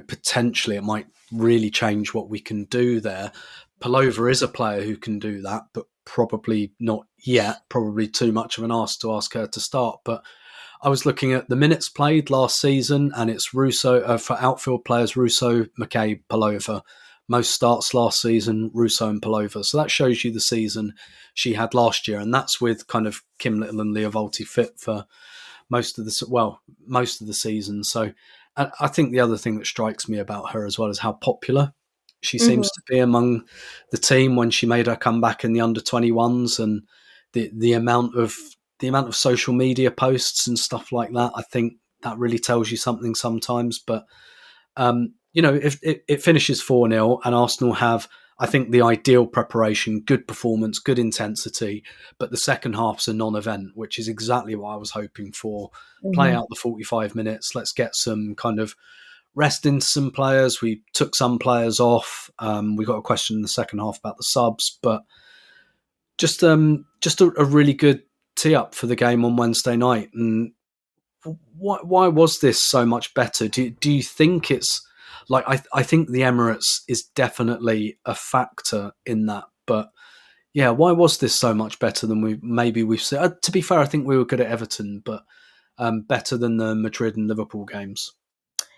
potentially it might really change what we can do there. Pelova is a player who can do that, but probably not yet. Probably too much of an ask to ask her to start. But I was looking at the minutes played last season, and it's Russo for outfield players: Russo, McCabe, Pelova. Most starts last season, Russo and Pelova. So that shows you the season she had last year, and that's with kind of Kim Little and Leah Volti fit for most of the season. So I think the other thing that strikes me about her as well is how popular she seems to be among the team when she made her comeback in the under-21s, and the amount of social media posts and stuff like that. I think that really tells you something sometimes. But if it finishes 4-0 and Arsenal have, I think, the ideal preparation, good performance, good intensity, but the second half's a non-event, which is exactly what I was hoping for. Play out the 45 minutes. Let's get some kind of rest into some players. We took some players off. We got a question in the second half about the subs, but just a really good tee up for the game on Wednesday night. And why was this so much better? Do you think it's like, I think the Emirates is definitely a factor in that, but yeah, why was this so much better than we've seen? To be fair, I think we were good at Everton, but better than the Madrid and Liverpool games.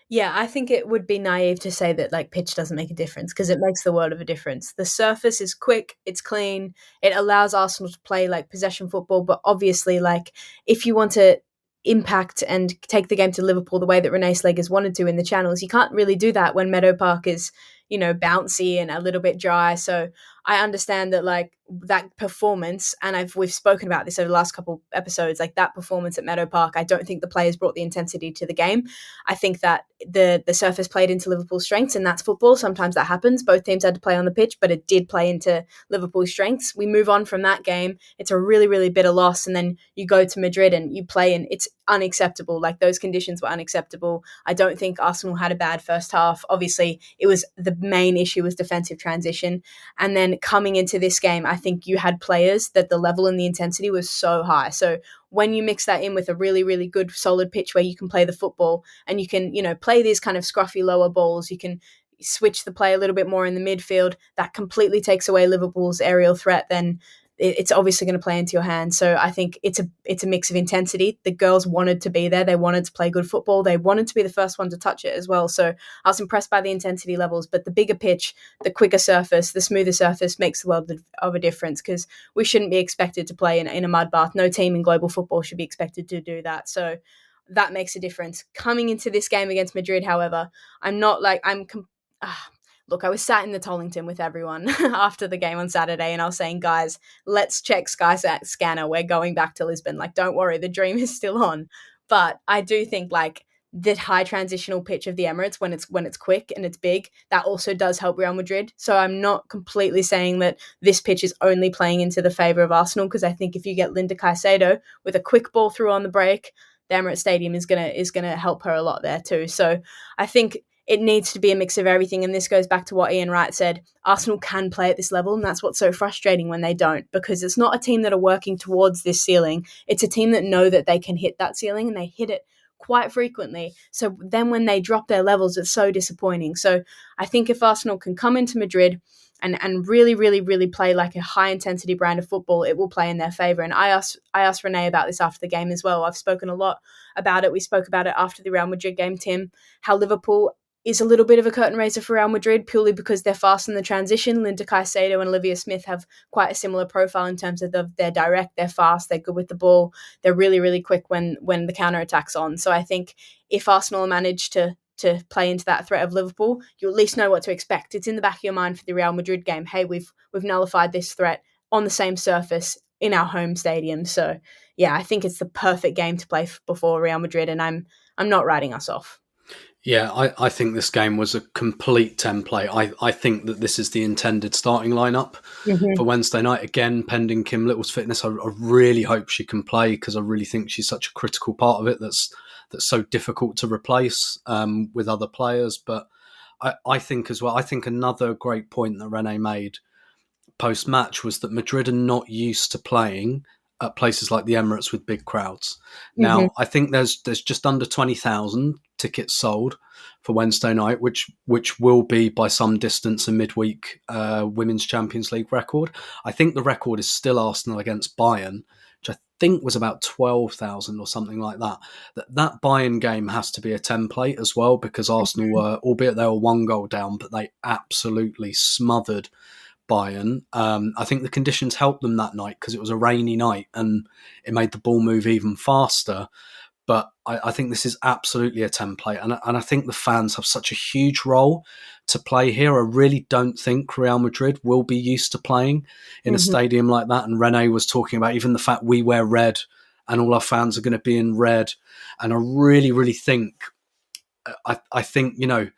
Yeah, I think it would be naive to say that like pitch doesn't make a difference, because it makes the world of a difference. The surface is quick, it's clean, it allows Arsenal to play like possession football, but obviously like if you want to impact and take the game to Liverpool the way that Renee Slegers wanted to in the channels, you can't really do that when Meadow Park is, bouncy and a little bit dry. So I understand that like that performance, and we've spoken about this over the last couple episodes, like that performance at Meadow Park, I don't think the players brought the intensity to the game. I think that the surface played into Liverpool's strengths, and that's football. Sometimes that happens. Both teams had to play on the pitch, but it did play into Liverpool's strengths. We move on from that game. It's a really, really bitter loss, and then you go to Madrid and you play, and it's unacceptable. Like those conditions were unacceptable. I don't think Arsenal had a bad first half. Obviously, it was the main issue was defensive transition. And then coming into this game, I think you had players that the level and the intensity was so high. So when you mix that in with a really, really good solid pitch where you can play the football and you can, play these kind of scruffy lower balls, you can switch the play a little bit more in the midfield, that completely takes away Liverpool's aerial threat, then it's obviously going to play into your hands. So I think it's a mix of intensity. The girls wanted to be there. They wanted to play good football. They wanted to be the first one to touch it as well. So I was impressed by the intensity levels, but the bigger pitch, the quicker surface, the smoother surface makes the world of a difference, because we shouldn't be expected to play in a mud bath. No team in global football should be expected to do that. So that makes a difference. Coming into this game against Madrid, however, look, I was sat in the Tollington with everyone after the game on Saturday, and I was saying, guys, let's check Sky Scanner. We're going back to Lisbon. Like, don't worry, the dream is still on. But I do think like the high transitional pitch of the Emirates, when it's quick and it's big, that also does help Real Madrid. So I'm not completely saying that this pitch is only playing into the favour of Arsenal, because I think if you get Linda Caicedo with a quick ball through on the break, the Emirates Stadium is gonna help her a lot there too. So I think it needs to be a mix of everything. And this goes back to what Ian Wright said. Arsenal can play at this level, and that's what's so frustrating when they don't, because it's not a team that are working towards this ceiling. It's a team that know that they can hit that ceiling, and they hit it quite frequently. So then when they drop their levels, it's so disappointing. So I think if Arsenal can come into Madrid and really, really, really play like a high-intensity brand of football, it will play in their favour. And I asked Renee about this after the game as well. I've spoken a lot about it. We spoke about it after the Real Madrid game, Tim, how Liverpool is a little bit of a curtain raiser for Real Madrid purely because they're fast in the transition. Linda Caicedo and Olivia Smith have quite a similar profile in terms of they're direct, they're fast, they're good with the ball, they're really, really quick when the counter-attack's on. So I think if Arsenal manage to play into that threat of Liverpool, you at least know what to expect. It's in the back of your mind for the Real Madrid game. Hey, we've nullified this threat on the same surface in our home stadium. So yeah, I think it's the perfect game to play before Real Madrid, and I'm not writing us off. Yeah, I think this game was a complete template. I think that this is the intended starting lineup for Wednesday night. Again, pending Kim Little's fitness, I really hope she can play, because I really think she's such a critical part of it that's so difficult to replace with other players. But I think as well, I think another great point that Renee made post-match was that Madrid are not used to playing at places like the Emirates with big crowds. Now, I think there's just under 20,000 tickets sold for Wednesday night, which will be by some distance a midweek Women's Champions League record. I think the record is still Arsenal against Bayern, which I think was about 12,000 or something like that. That Bayern game has to be a template as well, because Arsenal were, albeit they were 1 goal down, but they absolutely smothered Bayern. I think the conditions helped them that night because it was a rainy night and it made the ball move even faster. But I think this is absolutely a template. And I think the fans have such a huge role to play here. I really don't think Real Madrid will be used to playing in a stadium like that. And Renee was talking about even the fact we wear red and all our fans are going to be in red. And I really, really think, I think, you know,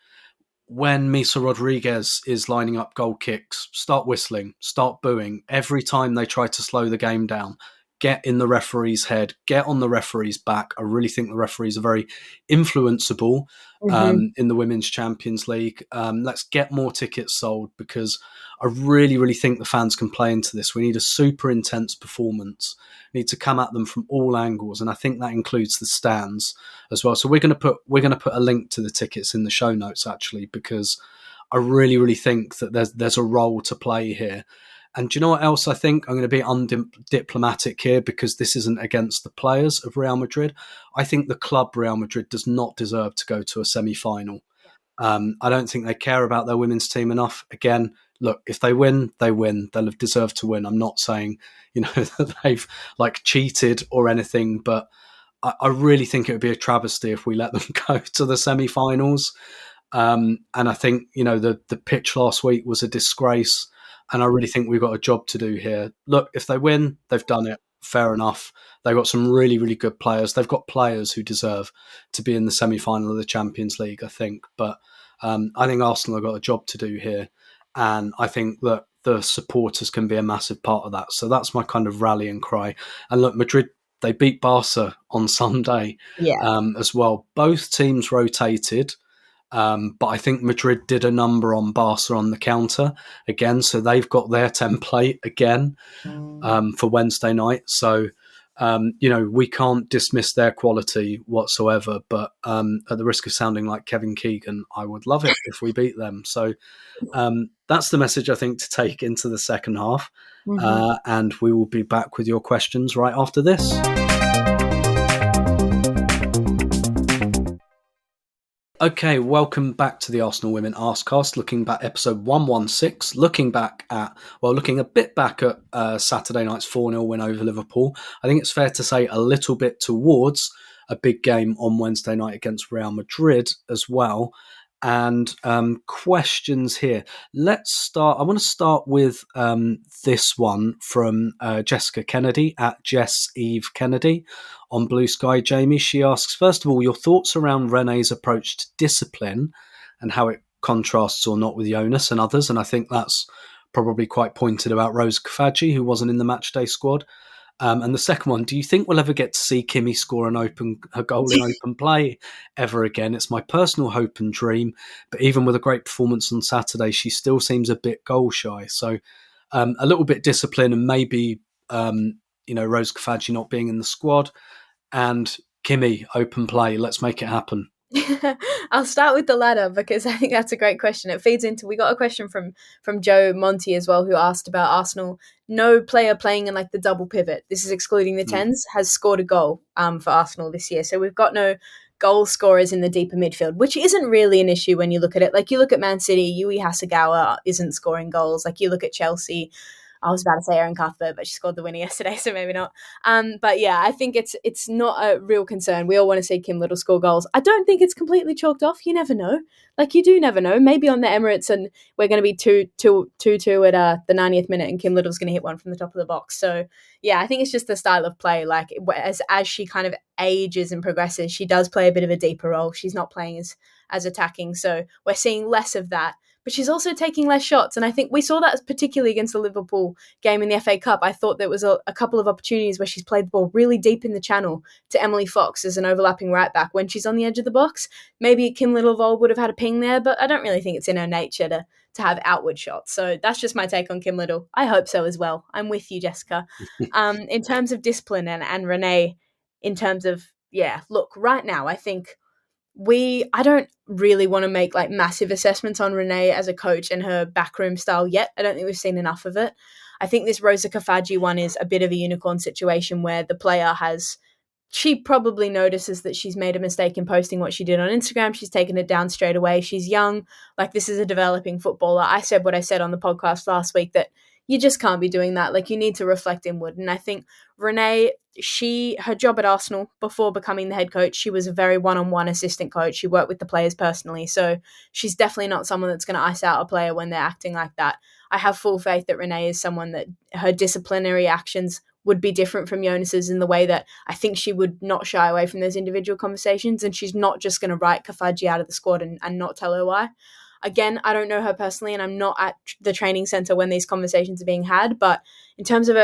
when Misa Rodriguez is lining up goal kicks, start whistling, start booing. Every time they try to slow the game down, get in the referee's head, get on the referee's back. I really think the referees are very influenceable in the Women's Champions League. Let's get more tickets sold, because I really, really think the fans can play into this. We need a super intense performance. We need to come at them from all angles, and I think that includes the stands as well. So we're going to put a link to the tickets in the show notes, actually, because I really, really think that there's a role to play here. And do you know what else I think? I'm going to be undiplomatic here, because this isn't against the players of Real Madrid. I think the club Real Madrid does not deserve to go to a semi-final. I don't think they care about their women's team enough. Again, look, if they win, they win. They'll have deserved to win. I'm not saying, you know, that they've cheated or anything, but I really think it would be a travesty if we let them go to the semi-finals. And I think, you know, the pitch last week was a disgrace. And I really think we've got a job to do here. Look, if they win, they've done it. Fair enough. They've got some really, really good players. They've got players who deserve to be in the semi-final of the Champions League, I think. But I think Arsenal have got a job to do here. And I think that the supporters can be a massive part of that. So that's my kind of rallying cry. And look, Madrid, they beat Barca on Sunday as well. Both teams rotated. But I think Madrid did a number on Barca on the counter again. So they've got their template again for Wednesday night. So, you know, we can't dismiss their quality whatsoever. But at the risk of sounding like Kevin Keegan, I would love it if we beat them. So that's the message, I think, to take into the second half. And we will be back with your questions right after this. Okay, welcome back to the Arsenal Women Arsecast, looking back episode 116, looking a bit back at Saturday night's 4-0 win over Liverpool. I think it's fair to say a little bit towards a big game on Wednesday night against Real Madrid as well. And questions here. Let's start. I want to start with this one from Jessica Kennedy at Jess Eve Kennedy on Blue Sky. Jamie, she asks, first of all, your thoughts around Renee's approach to discipline and how it contrasts or not with Jonas and others. And I think that's probably quite pointed about Rose Kafaji, who wasn't in the matchday squad. And the second one, do you think we'll ever get to see Kimmy score a goal in open play ever again? It's my personal hope and dream, but even with a great performance on Saturday, she still seems a bit goal shy. So a little bit discipline and maybe, Rose Kafaji not being in the squad and Kimmy open play. Let's make it happen. I'll start with the latter because I think that's a great question. It feeds into, we got a question from Joe Monty as well, who asked about Arsenal. No player playing in like the double pivot, this is excluding the 10s, has scored a goal for Arsenal this year. So we've got no goal scorers in the deeper midfield, which isn't really an issue when you look at it. Like you look at Man City, Yui Hasegawa isn't scoring goals. Like you look at Chelsea, I was about to say Erin Cuthbert, but she scored the winner yesterday, so maybe not. But yeah, I think it's not a real concern. We all want to see Kim Little score goals. I don't think it's completely chalked off. You never know. Like you do never know. Maybe on the Emirates, and we're going to be 2-2 at the 90th minute, and Kim Little's going to hit one from the top of the box. So yeah, I think it's just the style of play. Like as she kind of ages and progresses, she does play a bit of a deeper role. She's not playing as attacking, so we're seeing less of that. But she's also taking less shots. And I think we saw that particularly against the Liverpool game in the FA Cup. I thought there was a couple of opportunities where she's played the ball really deep in the channel to Emily Fox as an overlapping right back when she's on the edge of the box. Maybe Kim Little would have had a ping there, but I don't really think it's in her nature to have outward shots. So that's just my take on Kim Little. I hope so as well. I'm with you, Jessica. In terms of discipline and Renee, in terms of, look, right now, I think I don't really want to make like massive assessments on Renee as a coach and her backroom style yet. I don't think we've seen enough of it. I think this Rosa Kafaji one is a bit of a unicorn situation where the player she probably notices that she's made a mistake in posting what she did on Instagram. She's taken it down straight away. She's young. Like this is a developing footballer. I said what I said on the podcast last week, that you just can't be doing that. Like you need to reflect inward. And I think Renee, her job at Arsenal before becoming the head coach, she was a very one-on-one assistant coach. She worked with the players personally. So she's definitely not someone that's going to ice out a player when they're acting like that. I have full faith that Renee is someone that her disciplinary actions would be different from Jonas's in the way that I think she would not shy away from those individual conversations, and she's not just going to write Kafaji out of the squad and not tell her why. Again, I don't know her personally, and I'm not at the training center when these conversations are being had, but in terms of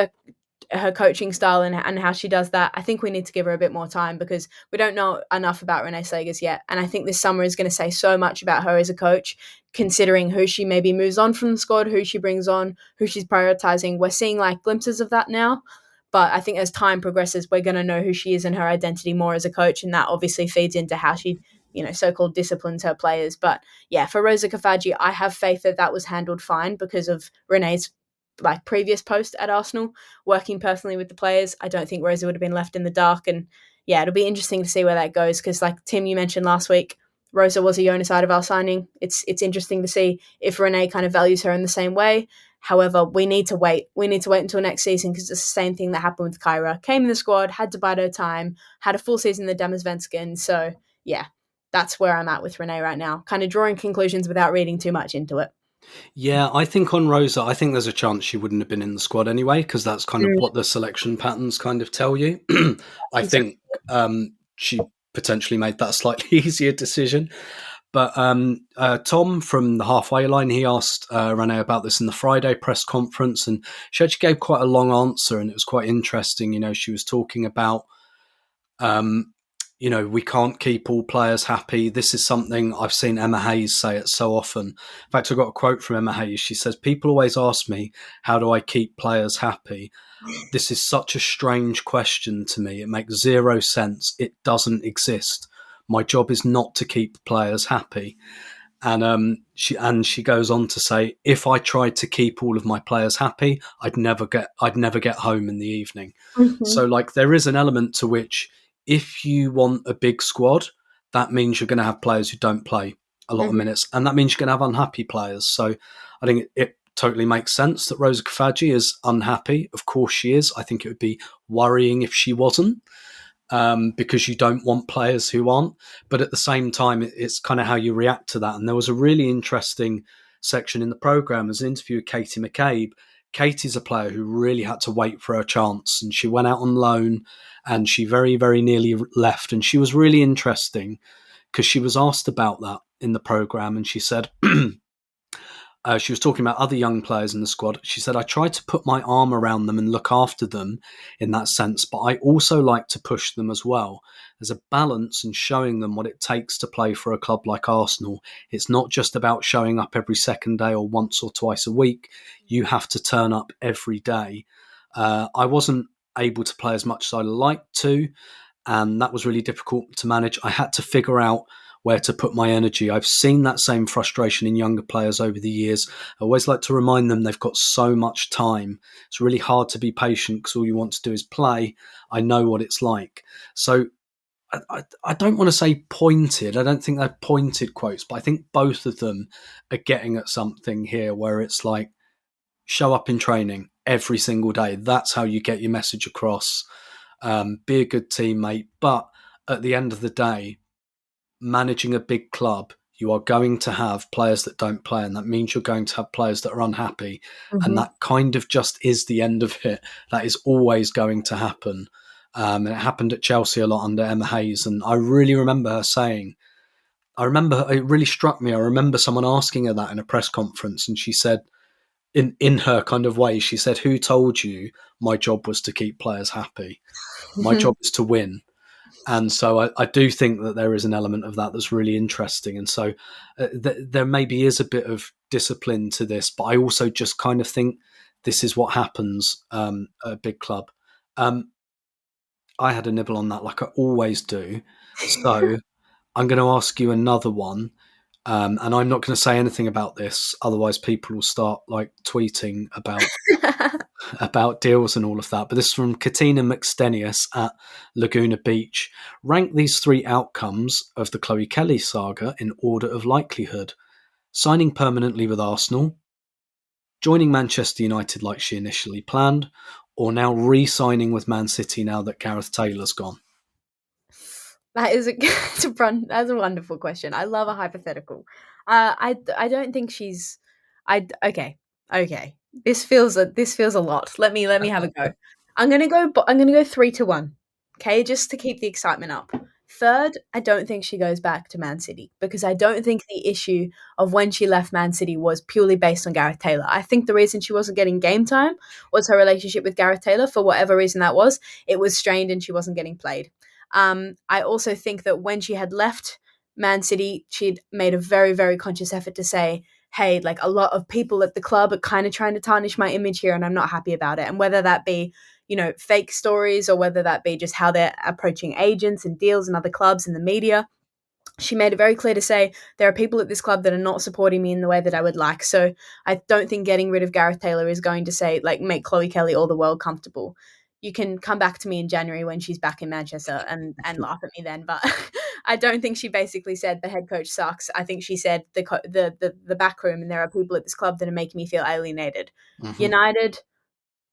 her coaching style and how she does that, I think we need to give her a bit more time because we don't know enough about Renee Sagers yet. And I think this summer is going to say so much about her as a coach, considering who she maybe moves on from the squad, who she brings on, who she's prioritizing. We're seeing like glimpses of that now. But I think as time progresses, we're going to know who she is and her identity more as a coach. And that obviously feeds into how she, so-called disciplines her players. But yeah, for Rosa Kafaji, I have faith that was handled fine because of Renee's like previous post at Arsenal, working personally with the players. I don't think Rosa would have been left in the dark. And yeah, it'll be interesting to see where that goes. Because like Tim, you mentioned last week, Rosa was a Jonas Eidevall signing. It's interesting to see if Renee kind of values her in the same way. However, we need to wait. We need to wait until next season because it's the same thing that happened with Kyra. Came in the squad, had to bide her time, had a full season in the Dammersvenskan. So yeah, that's where I'm at with Renee right now. Kind of drawing conclusions without reading too much into it. Yeah, I think on Rosa, I think there's a chance she wouldn't have been in the squad anyway, because that's kind of what the selection patterns kind of tell you. I think she potentially made that slightly easier decision. But Tom from the halfway line, he asked Renee about this in the Friday press conference, and she actually gave quite a long answer, and it was quite interesting. She was talking about, we can't keep all players happy. This is something I've seen Emma Hayes say it so often. In fact, I got a quote from Emma Hayes. She says, "People always ask me, how do I keep players happy? This is such a strange question to me. It makes zero sense. It doesn't exist. My job is not to keep players happy." And she goes on to say, if I tried to keep all of my players happy, I'd never get home in the evening. Mm-hmm. So like there is an element to which if you want a big squad, that means you're going to have players who don't play a lot of minutes, and that means you're going to have unhappy players. So I think it totally makes sense that Rosa Kafaji is unhappy. Of course she is. I think it would be worrying if she wasn't. Because you don't want players who aren't. But at the same time, it's kind of how you react to that. And there was a really interesting section in the programme. There's an interview with Katie McCabe. Katie's a player who really had to wait for her chance. And she went out on loan and she very, very nearly left. And she was really interesting because she was asked about that in the programme. And she said, She was talking about other young players in the squad. She said, I try to put my arm around them and look after them in that sense, but I also like to push them as well. There's a balance in showing them what it takes to play for a club like Arsenal. It's not just about showing up every second day or once or twice a week. You have to turn up every day. I wasn't able to play as much as I liked to, and that was really difficult to manage. I had to figure out where to put my energy. I've seen that same frustration in younger players over the years. I always like to remind them they've got so much time. It's really hard to be patient because all you want to do is play. I know what it's like. So I don't want to say pointed. I don't think they're pointed quotes, but I think both of them are getting at something here where it's like, show up in training every single day. That's how you get your message across. Be a good teammate. But at the end of the day, managing a big club, you are going to have players that don't play, and that means you're going to have players that are unhappy. And that kind of just is the end of it. That is always going to happen. And it happened at Chelsea a lot under Emma Hayes. And I really remember her saying, it really struck me. I remember someone asking her that in a press conference, and she said, in her kind of way, she said, who told you my job was to keep players happy? My job is to win. And so I do think that there is an element of that that's really interesting. And so there maybe is a bit of discipline to this, but I also just kind of think this is what happens at a big club. I had a nibble on that like I always do. So I'm going to ask you another one. And I'm not going to say anything about this, otherwise people will start like tweeting about deals and all of that. But this is from Katina McStenius at Laguna Beach. Rank these 3 outcomes of the Chloe Kelly saga in order of likelihood: signing permanently with Arsenal, joining Manchester United like she initially planned, or now re-signing with Man City now that Gareth Taylor's gone. That is that's a wonderful question. I love a hypothetical. I don't think she's. Okay. This feels a lot. Let me have a go. I'm gonna go 3-1. Okay, just to keep the excitement up. Third, I don't think she goes back to Man City because I don't think the issue of when she left Man City was purely based on Gareth Taylor. I think the reason she wasn't getting game time was her relationship with Gareth Taylor. For whatever reason that was, it was strained and she wasn't getting played. I also think that when she had left Man City, she'd made a very, very conscious effort to say, hey, like a lot of people at the club are kind of trying to tarnish my image here and I'm not happy about it. And whether that be, fake stories or whether that be just how they're approaching agents and deals and other clubs and the media, she made it very clear to say there are people at this club that are not supporting me in the way that I would like. So I don't think getting rid of Gareth Taylor is going to say, like, make Chloe Kelly or the world comfortable. You can come back to me in January when she's back in Manchester and laugh at me then. But I don't think she basically said the head coach sucks. I think she said the back room and there are people at this club that are making me feel alienated. Mm-hmm. United,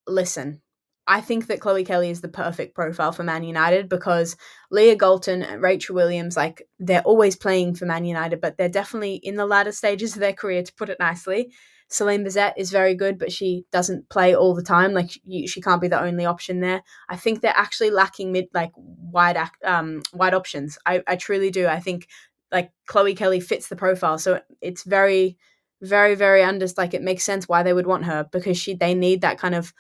listen, I think that Chloe Kelly is the perfect profile for Man United because Leah Galton and Rachel Williams, like, they're always playing for Man United, but they're definitely in the latter stages of their career, to put it nicely. Celine Bazette is very good, but she doesn't play all the time. Like, she can't be the only option there. I think they're actually lacking wide options. I truly do. I think like Chloe Kelly fits the profile, so it's very, very, very it makes sense why they would want her because they need that kind of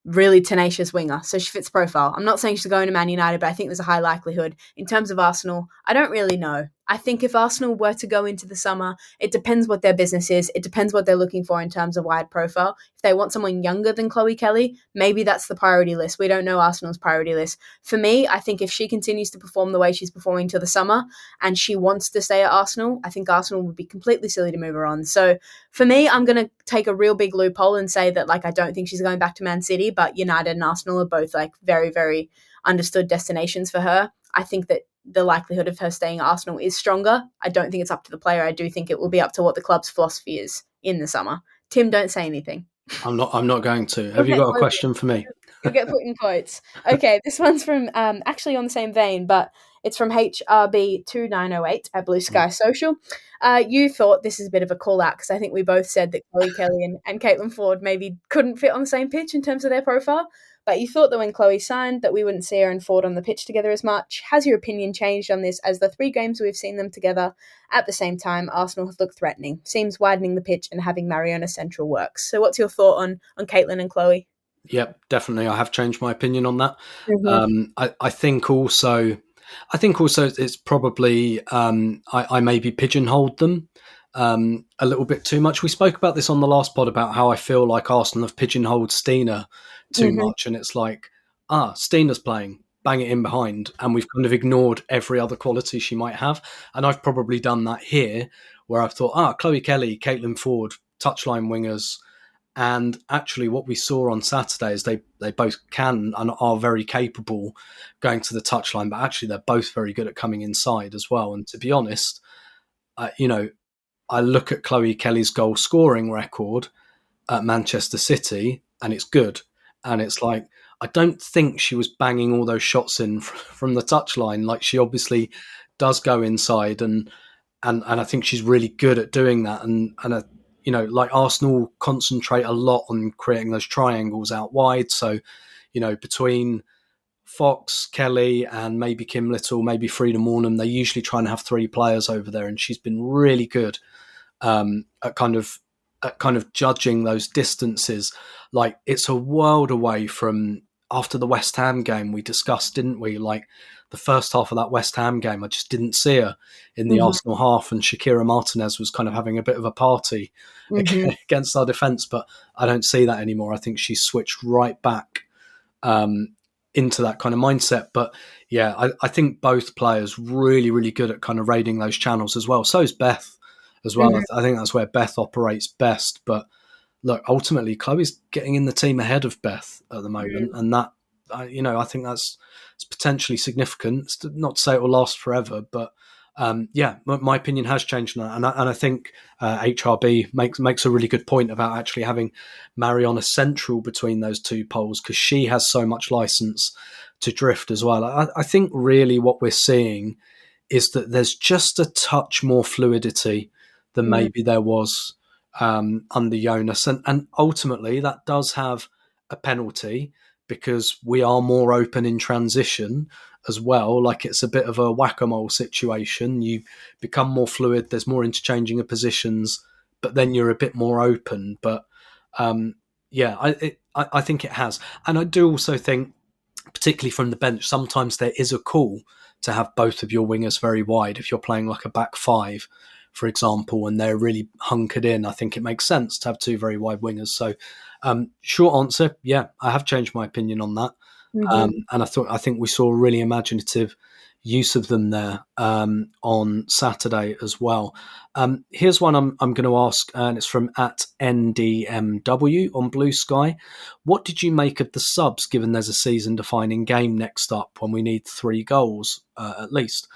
really tenacious winger. So she fits profile. I'm not saying she's going to Man United, but I think there's a high likelihood. In terms of Arsenal, I don't really know. I think if Arsenal were to go into the summer, it depends what their business is. It depends what they're looking for in terms of wide profile. If they want someone younger than Chloe Kelly, maybe that's the priority list. We don't know Arsenal's priority list. For me, I think if she continues to perform the way she's performing till the summer and she wants to stay at Arsenal, I think Arsenal would be completely silly to move her on. So for me, I'm going to take a real big loophole and say that I don't think she's going back to Man City, but United and Arsenal are both very, very understood destinations for her. I think that the likelihood of her staying at Arsenal is stronger. I don't think it's up to the player. I do think it will be up to what the club's philosophy is in the summer. Tim, don't say anything. I'm not going to. Have you got a question for me? You'll get put in quotes. Okay, this one's from actually on the same vein, but it's from HRB2908 at Blue Sky Social. You thought this is a bit of a call out because I think we both said that Chloe Kelly and Caitlin Foord maybe couldn't fit on the same pitch in terms of their profile. But you thought that when Chloe signed that we wouldn't see her and Foord on the pitch together as much. Has your opinion changed on this, as the 3 games we've seen them together at the same time, Arsenal have looked threatening? Seems widening the pitch and having Mariona central works. So what's your thought on Caitlin and Chloe? Yep, definitely. I have changed my opinion on that. Mm-hmm. I think also it's probably I maybe pigeonholed them a little bit too much. We spoke about this on the last pod about how I feel like Arsenal have pigeonholed Stina too much, and it's like, Stina's playing, bang it in behind, and we've kind of ignored every other quality she might have. And I've probably done that here, where I've thought, Chloe Kelly, Caitlin Foord, touchline wingers. And actually, what we saw on Saturday is they both can and are very capable going to the touchline, but actually they're both very good at coming inside as well. And to be honest, I look at Chloe Kelly's goal scoring record at Manchester City, and it's good. And it's like, I don't think she was banging all those shots in from the touchline. Like, she obviously does go inside, and I think she's really good at doing that. And like Arsenal concentrate a lot on creating those triangles out wide. So, between Fox, Kelly, and maybe Kim Little, maybe Frida Mornham, they usually try and have 3 players over there, and she's been really good at kind of judging those distances. Like, it's a world away from after the West Ham game we discussed, didn't we? Like, the first half of that West Ham game, I just didn't see her in the Arsenal half, and Shakira Martinez was kind of having a bit of a party against our defence, but I don't see that anymore. I think she's switched right back into that kind of mindset. But yeah, I think both players really, really good at kind of raiding those channels as well. So is Beth as well. I think that's where Beth operates best. But look, ultimately, Chloe's getting in the team ahead of Beth at the moment, and that, I think it's potentially significant. It's not to say it will last forever, but my opinion has changed on that. And I think HRB makes a really good point about actually having Mariona central between those 2 poles, because she has so much license to drift as well. I think really what we're seeing is that there's just a touch more fluidity than maybe there was under Jonas. And ultimately, that does have a penalty, because we are more open in transition as well. Like, it's a bit of a whack-a-mole situation. You become more fluid, there's more interchanging of positions, but then you're a bit more open. But I think it has. And I do also think, particularly from the bench, sometimes there is a call to have both of your wingers very wide. If you're playing like a back 5, for example, and they're really hunkered in, I think it makes sense to have 2 very wide wingers. So short answer, yeah, I have changed my opinion on that. And I think we saw a really imaginative use of them there on Saturday as well. Here's one I'm going to ask, and it's from @NDMW on Blue Sky. What did you make of the subs, given there's a season-defining game next up when we need 3 goals at least?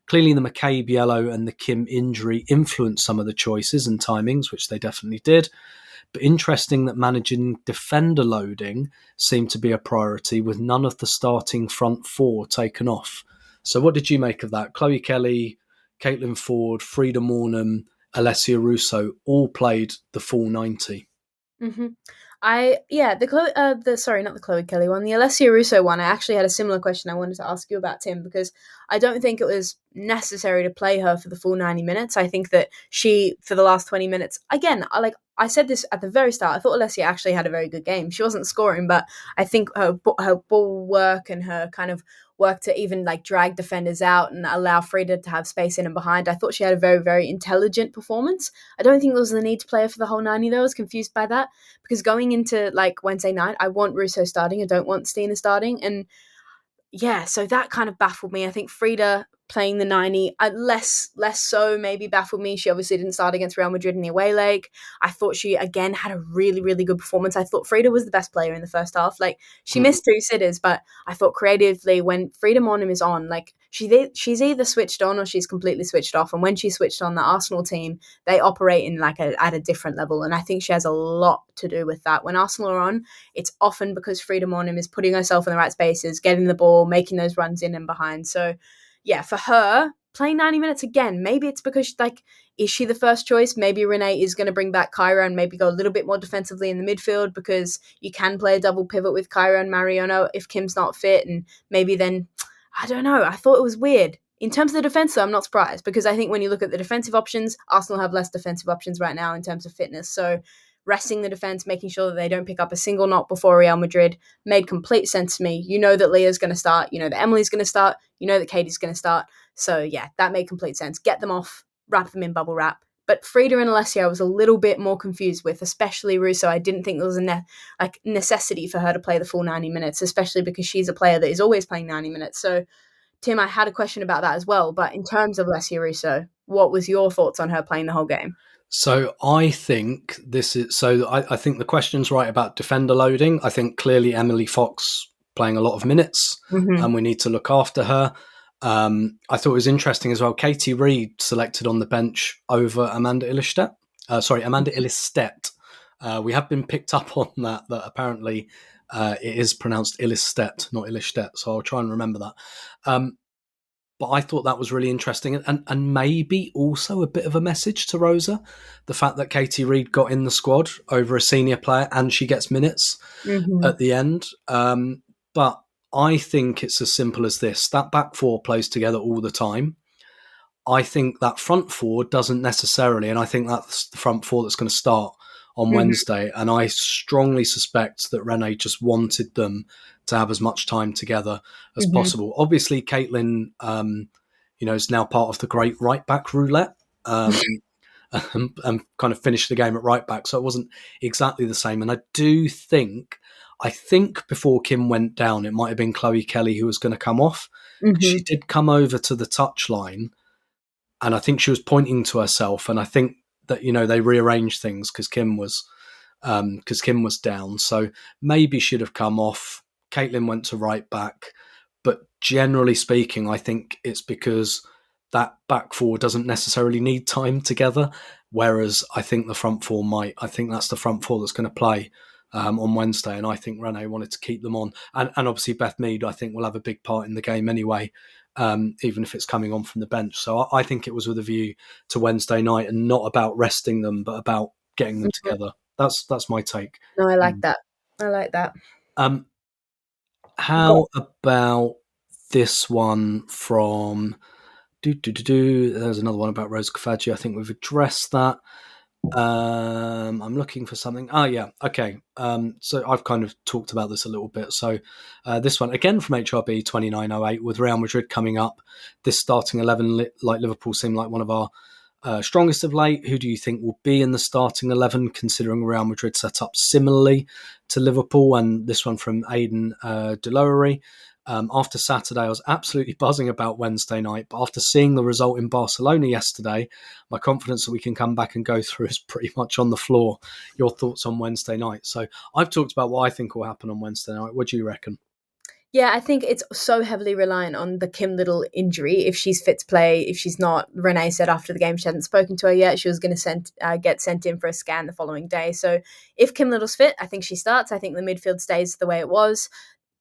Clearly, the McCabe yellow and the Kim injury influenced some of the choices and timings, which they definitely did. But interesting that managing defender loading seemed to be a priority, with none of the starting front 4 taken off. So what did you make of that? Chloe Kelly, Caitlin Foord, Frida Mornham, Alessia Russo all played the full 90. Not the Chloe Kelly one, the Alessia Russo one. I actually had a similar question I wanted to ask you about, Tim, because I don't think it was necessary to play her for the full 90 minutes. I think that she, for the last 20 minutes, again, I said this at the very start, I thought Alessia actually had a very good game. She wasn't scoring, but I think her ball work and her kind of work to even like drag defenders out and allow Frida to have space in and behind, I thought she had a very, very intelligent performance. I don't think there was the need to play her for the whole 90 though. I was confused by that, because going into like Wednesday night, I want Russo starting. I don't want Stina starting. And yeah, so that kind of baffled me. I think Frida playing the 90, less so maybe baffled me. She obviously didn't start against Real Madrid in the away leg. I thought she, again, had a really, really good performance. I thought Frida was the best player in the first half. Like, she missed 2 sitters, but I thought creatively, when Frida Mornham is on, like, she's either switched on or she's completely switched off. And when she switched on, the Arsenal team, they operate in like at a different level. And I think she has a lot to do with that. When Arsenal are on, it's often because Frida Mornham is putting herself in the right spaces, getting the ball, making those runs in and behind. So yeah, for her, playing 90 minutes again. Maybe it's because, like, is she the first choice? Maybe Renee is going to bring back Kyra and maybe go a little bit more defensively in the midfield, because you can play a double pivot with Kyra and Mariona if Kim's not fit. And maybe then, I don't know. I thought it was weird. In terms of the defense, though, I'm not surprised, because I think when you look at the defensive options, Arsenal have less defensive options right now in terms of fitness. So resting the defense, making sure that they don't pick up a single knock before Real Madrid made complete sense to me. You know that Leah's going to start. You know that Emily's going to start. You know that Katie's going to start. So, yeah, that made complete sense. Get them off, wrap them in bubble wrap. But Frida and Alessia I was a little bit more confused with, especially Russo. I didn't think there was a necessity for her to play the full 90 minutes, especially because she's a player that is always playing 90 minutes. So, Tim, I had a question about that as well. But in terms of Alessia Russo, what was your thoughts on her playing the whole game? So I think I think the question's right about defender loading. I think clearly Emily Fox playing a lot of minutes, and we need to look after her. I thought it was interesting as well. Katie Reid selected on the bench over Amanda Illistedt. We have been picked up on that apparently it is pronounced Illistedt, not Illistedt. So I'll try and remember that. But I thought that was really interesting, and maybe also a bit of a message to Rosa, the fact that Katie Reid got in the squad over a senior player and she gets minutes at the end. But I think it's as simple as this. That back four plays together all the time. I think that front four doesn't necessarily, and I think that's the front four that's going to start on Wednesday. And I strongly suspect that Renee just wanted them to have as much time together as possible. Obviously, Caitlin, is now part of the great right back roulette and kind of finished the game at right back. So it wasn't exactly the same. And I think before Kim went down, it might have been Chloe Kelly who was going to come off. She did come over to the touchline, and I think she was pointing to herself. And I think that, they rearranged things because Kim was down. So maybe she'd have come off. Caitlin went to right back. But generally speaking, I think it's because that back four doesn't necessarily need time together, whereas I think the front four might. I think that's the front four that's going to play on Wednesday, and I think Renee wanted to keep them on. And obviously Beth Mead, I think, will have a big part in the game anyway, even if it's coming on from the bench. So I think it was with a view to Wednesday night and not about resting them, but about getting them together. That's my take. No, I like that. I like that. How about this one from... There's another one about Rose Kafaji. I think we've addressed that. I'm looking for something. Oh, yeah. Okay. So I've kind of talked about this a little bit. So this one, again from HRB 2908, with Real Madrid coming up, this starting 11, like Liverpool, seemed like one of our strongest of late. Who do you think will be in the starting 11, considering Real Madrid set up similarly to Liverpool? And this one from Aidan Delory. After Saturday, I was absolutely buzzing about Wednesday night, but after seeing the result in Barcelona yesterday, my confidence that we can come back and go through is pretty much on the floor. Your thoughts on Wednesday night? So I've talked about what I think will happen on Wednesday night. What do you reckon? Yeah, I think it's so heavily reliant on the Kim Little injury. If she's fit to play, if she's not, Renee said after the game she hadn't spoken to her yet. She was going to get sent in for a scan the following day. So if Kim Little's fit, I think she starts. I think the midfield stays the way it was.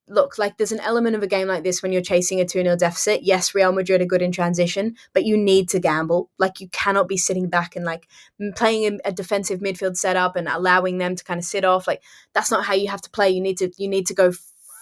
Look, like, there's an element of a game like this when you're chasing a 2-0 deficit. Yes, Real Madrid are good in transition, but you need to gamble. Like, you cannot be sitting back and, like, playing a defensive midfield setup and allowing them to kind of sit off. Like, that's not how you have to play. You need to go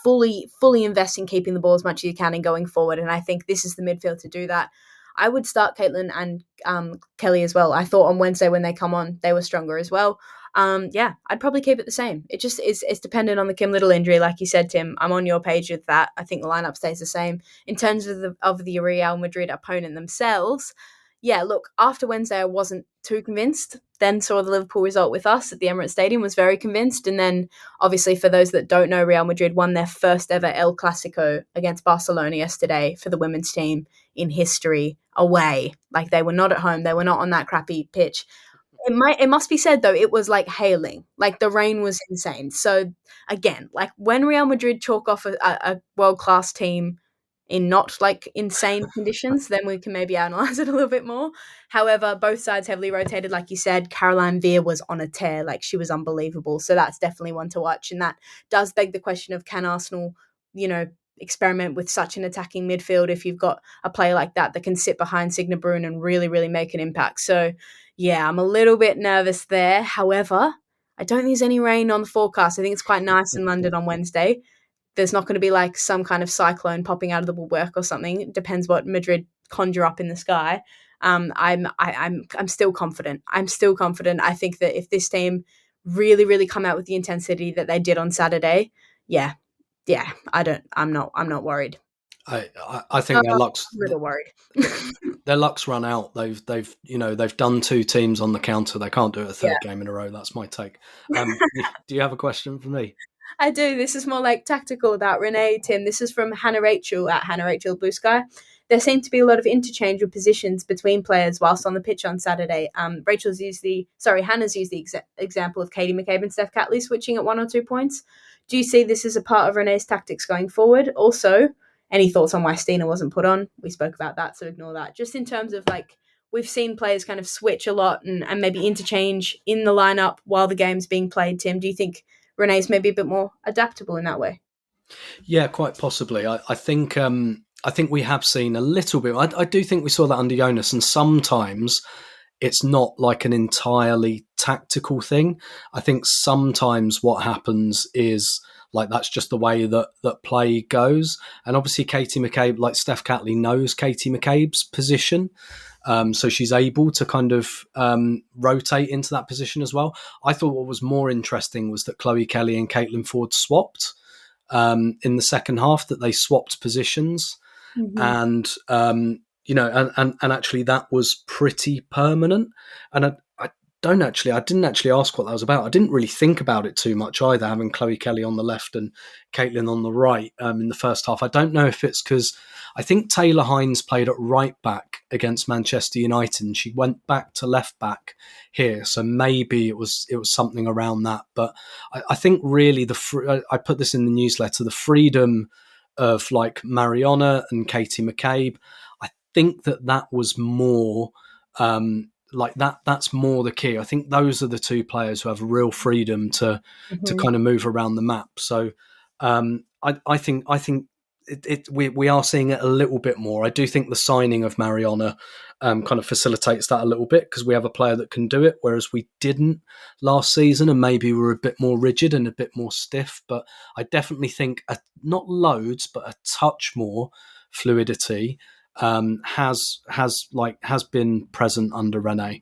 fully invest in keeping the ball as much as you can and going forward. And I think this is the midfield to do that. I would start Caitlin and Kelly as well. I thought on Wednesday when they come on, they were stronger as well. I'd probably keep it the same. It just is, it's dependent on the Kim Little injury. Like you said, Tim, I'm on your page with that. I think the lineup stays the same. In terms of the Real Madrid opponent themselves, yeah, look, after Wednesday, I wasn't too convinced. Then saw the Liverpool result with us at the Emirates Stadium, was very convinced. And then, obviously, for those that don't know, Real Madrid won their first ever El Clasico against Barcelona yesterday for the women's team in history away. Like, they were not at home. They were not on that crappy pitch. It must be said, though, it was like hailing. Like, the rain was insane. So, again, like, when Real Madrid chalk off a world-class team in not, like, insane conditions, then we can maybe analyze it a little bit more. However, both sides heavily rotated. Like you said, Caroline Veer was on a tear. Like, she was unbelievable. So that's definitely one to watch. And that does beg the question of, can Arsenal, experiment with such an attacking midfield if you've got a player like that can sit behind Signe Brun and really, really make an impact. So, yeah, I'm a little bit nervous there. However, I don't think there's any rain on the forecast. I think it's quite nice in London on Wednesday. There's not going to be like some kind of cyclone popping out of the woodwork or something. It depends what Madrid conjure up in the sky. I'm still confident. I'm still confident. I think that if this team really, really come out with the intensity that they did on Saturday, I'm not worried. I think their luck's I'm a little worried. their luck's run out. They've done 2 teams on the counter. They can't do it a third game in a row. That's my take. Do you have a question for me? I do. This is more like tactical about Renee, Tim. This is from Hannah Rachel at Hannah Rachel Blue Sky. There seemed to be a lot of interchange of positions between players whilst on the pitch on Saturday. Hannah's used the example of Katie McCabe and Steph Catley switching at 1 or 2 points. Do you see this as a part of Renee's tactics going forward? Also, any thoughts on why Stina wasn't put on? We spoke about that, so ignore that. Just in terms of like, we've seen players kind of switch a lot and maybe interchange in the lineup while the game's being played. Tim, do you think Renee's maybe a bit more adaptable in that way? Yeah, quite possibly. I think we have seen a little bit. I do think we saw that under Jonas, and sometimes it's not like an entirely tactical thing. I think sometimes what happens is like that's just the way that play goes. And obviously Katie McCabe, like Steph Catley, knows Katie McCabe's position. So she's able to kind of rotate into that position as well. I thought what was more interesting was that Chloe Kelly and Caitlin Foord swapped in the second half, that they swapped positions. And actually that was pretty permanent. And I didn't actually ask what that was about. I didn't really think about it too much either, having Chloe Kelly on the left and Caitlin on the right in the first half. I don't know if it's because I think Taylor Hines played at right back against Manchester United and she went back to left back here. So maybe it was something around that. But I think really I put this in the newsletter, the freedom of like Mariona and Katie McCabe, I think that was more that's more the key. I think those are the 2 players who have real freedom to kind of move around the map. So I think we are seeing it a little bit more. I do think the signing of Mariona kind of facilitates that a little bit because we have a player that can do it, whereas we didn't last season, and maybe we're a bit more rigid and a bit more stiff. But I definitely think not loads, but a touch more fluidity has been present under Renee.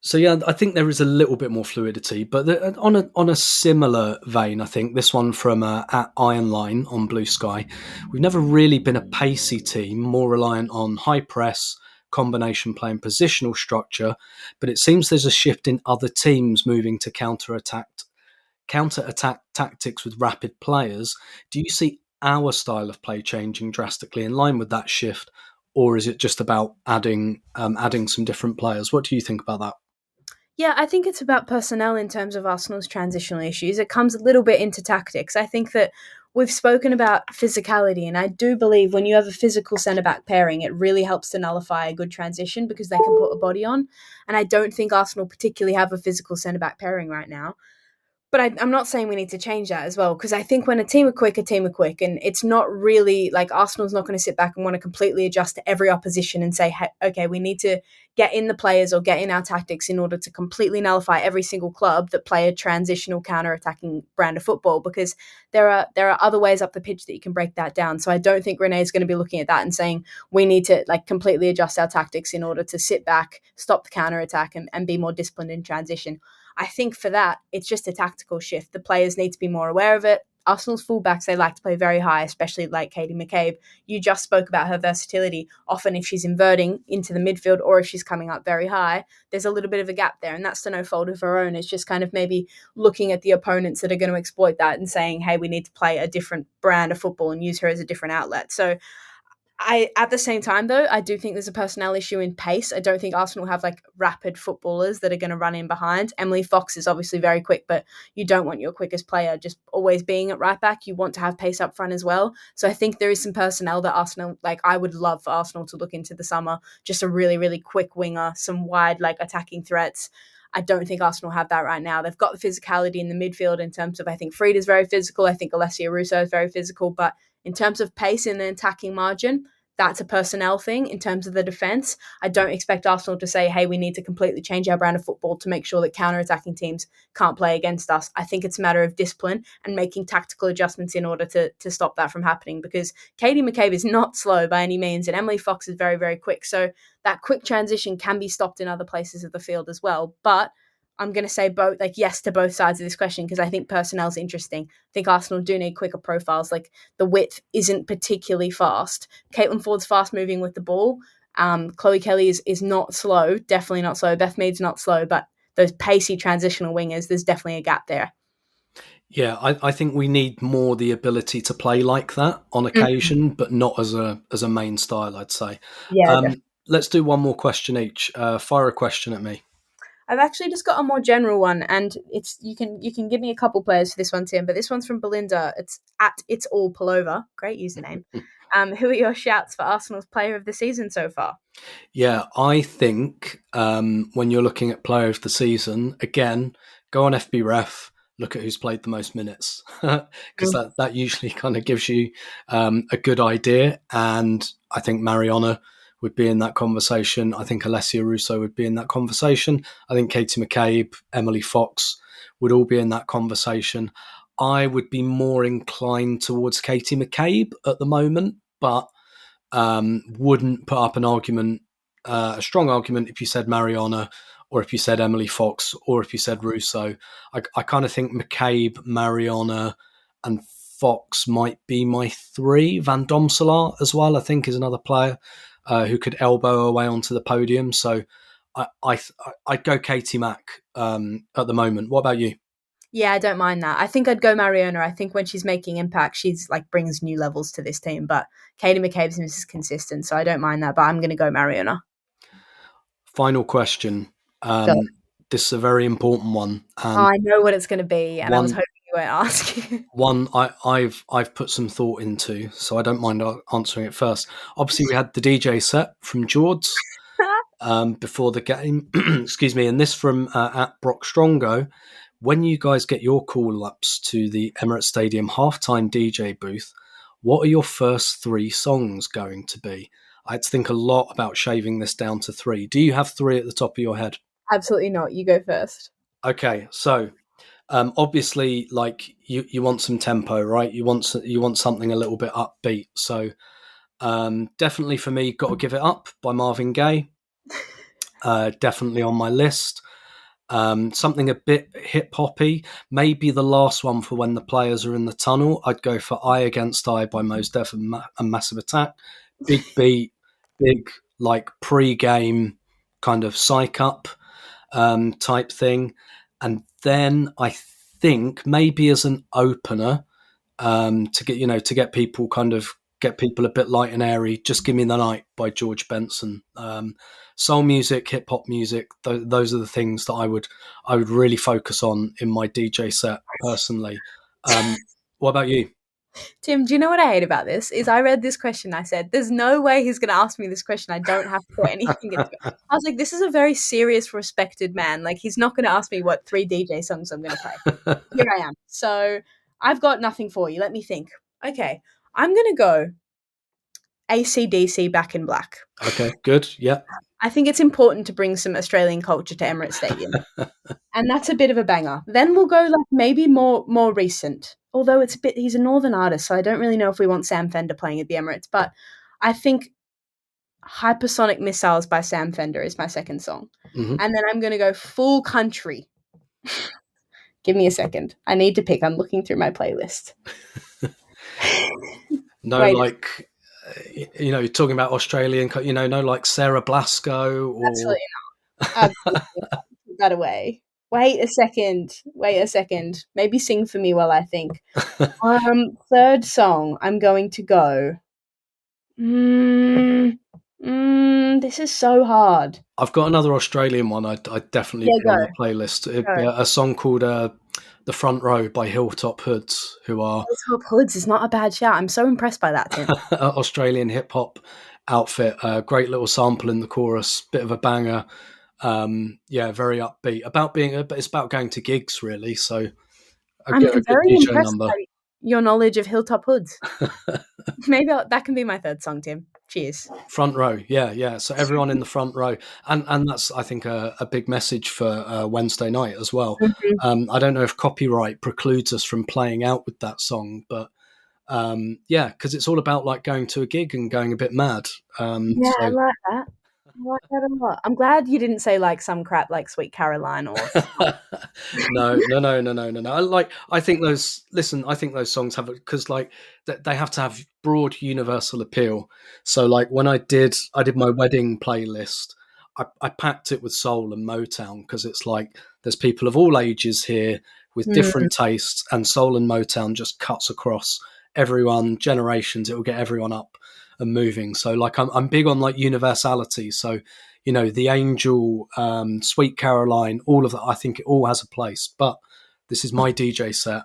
So yeah, I think there is a little bit more fluidity, but on a similar vein, I think this one from at Ironline on Blue Sky, we've never really been a pacey team, more reliant on high press, combination play and positional structure, but it seems there's a shift in other teams moving to counter-attack tactics with rapid players. Do you see our style of play changing drastically in line with that shift, or is it just about adding some different players? What do you think about that? Yeah, I think it's about personnel in terms of Arsenal's transitional issues. It comes a little bit into tactics. I think that we've spoken about physicality, and I do believe when you have a physical centre-back pairing, it really helps to nullify a good transition because they can put a body on. And I don't think Arsenal particularly have a physical centre-back pairing right now. But I'm not saying we need to change that as well, because I think when a team are quick, and it's not really like Arsenal's not going to sit back and want to completely adjust to every opposition and say, hey, okay, we need to get in the players or get in our tactics in order to completely nullify every single club that play a transitional counter-attacking brand of football, because there are other ways up the pitch that you can break that down. So I don't think Renee is going to be looking at that and saying we need to like completely adjust our tactics in order to sit back, stop the counter-attack and be more disciplined in transition. I think for that, it's just a tactical shift. The players need to be more aware of it. Arsenal's fullbacks, they like to play very high, especially like Katie McCabe. You just spoke about her versatility. Often if she's inverting into the midfield or if she's coming up very high, there's a little bit of a gap there, and that's to no fault of her own. It's just kind of maybe looking at the opponents that are going to exploit that and saying, hey, we need to play a different brand of football and use her as a different outlet. So at the same time, though, I do think there's a personnel issue in pace. I don't think Arsenal have like rapid footballers that are going to run in behind. Emily Fox is obviously very quick, but you don't want your quickest player just always being at right back. You want to have pace up front as well. So I think there is some personnel that Arsenal, like I would love for Arsenal to look into the summer, just a really, really quick winger, some wide like attacking threats. I don't think Arsenal have that right now. They've got the physicality in the midfield in terms of, I think Foord is very physical. I think Alessia Russo is very physical. But in terms of pace in the attacking margin, that's a personnel thing. In terms of the defence, I don't expect Arsenal to say, hey, we need to completely change our brand of football to make sure that counter-attacking teams can't play against us. I think it's a matter of discipline and making tactical adjustments in order to stop that from happening, because Katie McCabe is not slow by any means, and Emily Fox is very, very quick. So that quick transition can be stopped in other places of the field as well. But I'm going to say both, like, yes to both sides of this question, because I think personnel is interesting. I think Arsenal do need quicker profiles. Like, the width isn't particularly fast. Caitlin Ford's fast moving with the ball. Chloe Kelly is not slow, definitely not slow. Beth Mead's not slow, but those pacey transitional wingers, there's definitely a gap there. Yeah, I think we need more the ability to play like that on occasion, but not as a main style, I'd say. Yeah, Let's do one more question each. Fire a question at me. I've actually just got a more general one, and it's you can give me a couple players for this one, Tim. But this one's from Belinda. It's at It's All Pelova. Great username. Who are your shouts for Arsenal's player of the season so far? Yeah, I think when you're looking at player of the season, again, go on FBref, look at who's played the most minutes, because that usually kind of gives you a good idea. And I think Mariona would be in that conversation. I think Alessia Russo would be in that conversation. I think Katie McCabe, Emily Fox would all be in that conversation. I would be more inclined towards Katie McCabe at the moment, but wouldn't put up an argument, a strong argument, if you said Mariona or if you said Emily Fox or if you said Russo. I kind of think McCabe, Mariona and Fox might be my three. Van Domselaar as well, I think, is another player who could elbow away onto the podium. So I'd go Katie Mack at the moment. What about you? Yeah, I don't mind that. I think I'd go Mariona. I think when she's making impact, she's like brings new levels to this team. But Katie McCabe's is consistent, so I don't mind that. But I'm going to go Mariona. Final question. This is a very important one. I know what it's going to be, and I was hoping you won't ask. One I've put some thought into, so I don't mind answering it first. Obviously, we had the DJ set from George before the game. Excuse me, and this from at Brock Strongo. When you guys get your call-ups to the Emirates Stadium halftime DJ booth, what are your first three songs going to be? I had to think a lot about shaving this down to three. Do you have three at the top of your head? Absolutely not. You go first. Okay, so obviously, like you want some tempo, right? You want something a little bit upbeat. So definitely for me, Gotta Give It Up by Marvin Gaye. Definitely on my list. Something a bit hip hoppy, maybe the last one for when the players are in the tunnel. I'd go for Eye Against Eye by Mos Def and Massive Attack. Big beat, big like pre-game kind of psych up type thing. And then I think maybe as an opener to get people a bit light and airy, Just Give Me the Night by George Benson. Soul music, hip hop music, those are the things that I would really focus on in my DJ set personally. What about you? Tim, do you know what I hate about this? Is I read this question, I said, there's no way he's going to ask me this question. I don't have to put anything into it. I was like, this is a very serious, respected man. Like, he's not going to ask me what three DJ songs I'm going to play. Here I am. So I've got nothing for you. Let me think. Okay, I'm going to go AC/DC Back in Black. Okay, good. Yeah. I think it's important to bring some Australian culture to Emirates Stadium. And that's a bit of a banger. Then we'll go like maybe more recent. Although he's a northern artist, so I don't really know if we want Sam Fender playing at the Emirates. But I think Hypersonic Missiles by Sam Fender is my second song. Mm-hmm. And then I'm going to go full country. Give me a second. I need to pick. I'm looking through my playlist. You're talking about Australian, no like Sarah Blasco or... Absolutely not. Absolutely not. Put that away. Wait a second. Maybe sing for me while I think. Third song, I'm going to go. This is so hard. I've got another Australian one. I'd definitely put on the playlist. A song called The Front Row by Hilltop Hoods, who are... Hilltop Hoods is not a bad shout. I'm so impressed by that, Tim. Australian hip-hop outfit. Great little sample in the chorus. Bit of a banger. very upbeat about but it's about going to gigs really. So I'm a good very DJ impressed number. by your knowledge of Hilltop Hoods. Maybe that can be my third song, Tim. Cheers. Front row, yeah. So everyone in the front row, and that's I think a big message for Wednesday night as well. Mm-hmm. I don't know if copyright precludes us from playing out with that song, but because it's all about like going to a gig and going a bit mad. Yeah, I like that. I like that a lot. I'm glad you didn't say like some crap like Sweet Caroline or No. I think those songs have because like they have to have broad universal appeal. So like when I did my wedding playlist, I packed it with soul and Motown because it's like there's people of all ages here with different tastes, and soul and Motown just cuts across everyone, generations. It will get everyone up and moving. So like I'm big on like universality. So the Angel, Sweet Caroline, all of that. I think it all has a place. But this is my DJ set,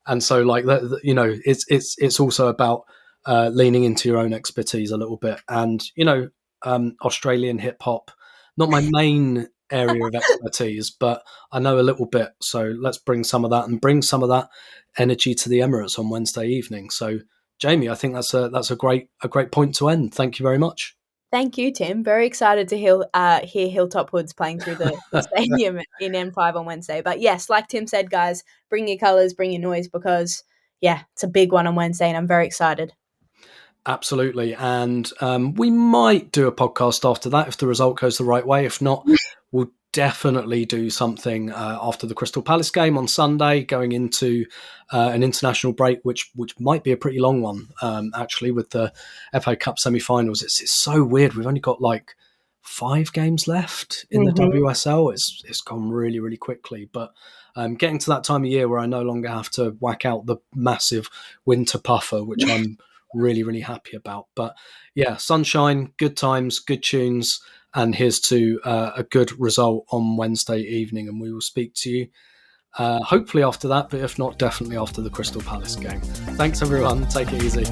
and so like it's also about leaning into your own expertise a little bit, and Australian hip hop, not my main area of expertise, but I know a little bit. So let's bring some of that and bring some of that energy to the Emirates on Wednesday evening. So Jamie, I think that's a great point to end. Thank you very much. Thank you, Tim. Very excited to hear Hilltop Hoods playing through the stadium in M5 on Wednesday. But yes, like Tim said, guys, bring your colours, bring your noise, because it's a big one on Wednesday, and I'm very excited. Absolutely, and we might do a podcast after that if the result goes the right way. If not, we'll definitely do something after the Crystal Palace game on Sunday, going into an international break, which might be a pretty long one, actually, with the FA Cup semi-finals. It's so weird. We've only got like 5 games left in the WSL. It's gone really, really quickly, but getting to that time of year where I no longer have to whack out the massive winter puffer, which I'm really, really happy about. But yeah, sunshine, good times, good tunes, and here's to a good result on Wednesday evening, and we will speak to you hopefully after that, but if not, definitely after the Crystal Palace game. Thanks everyone, take it easy.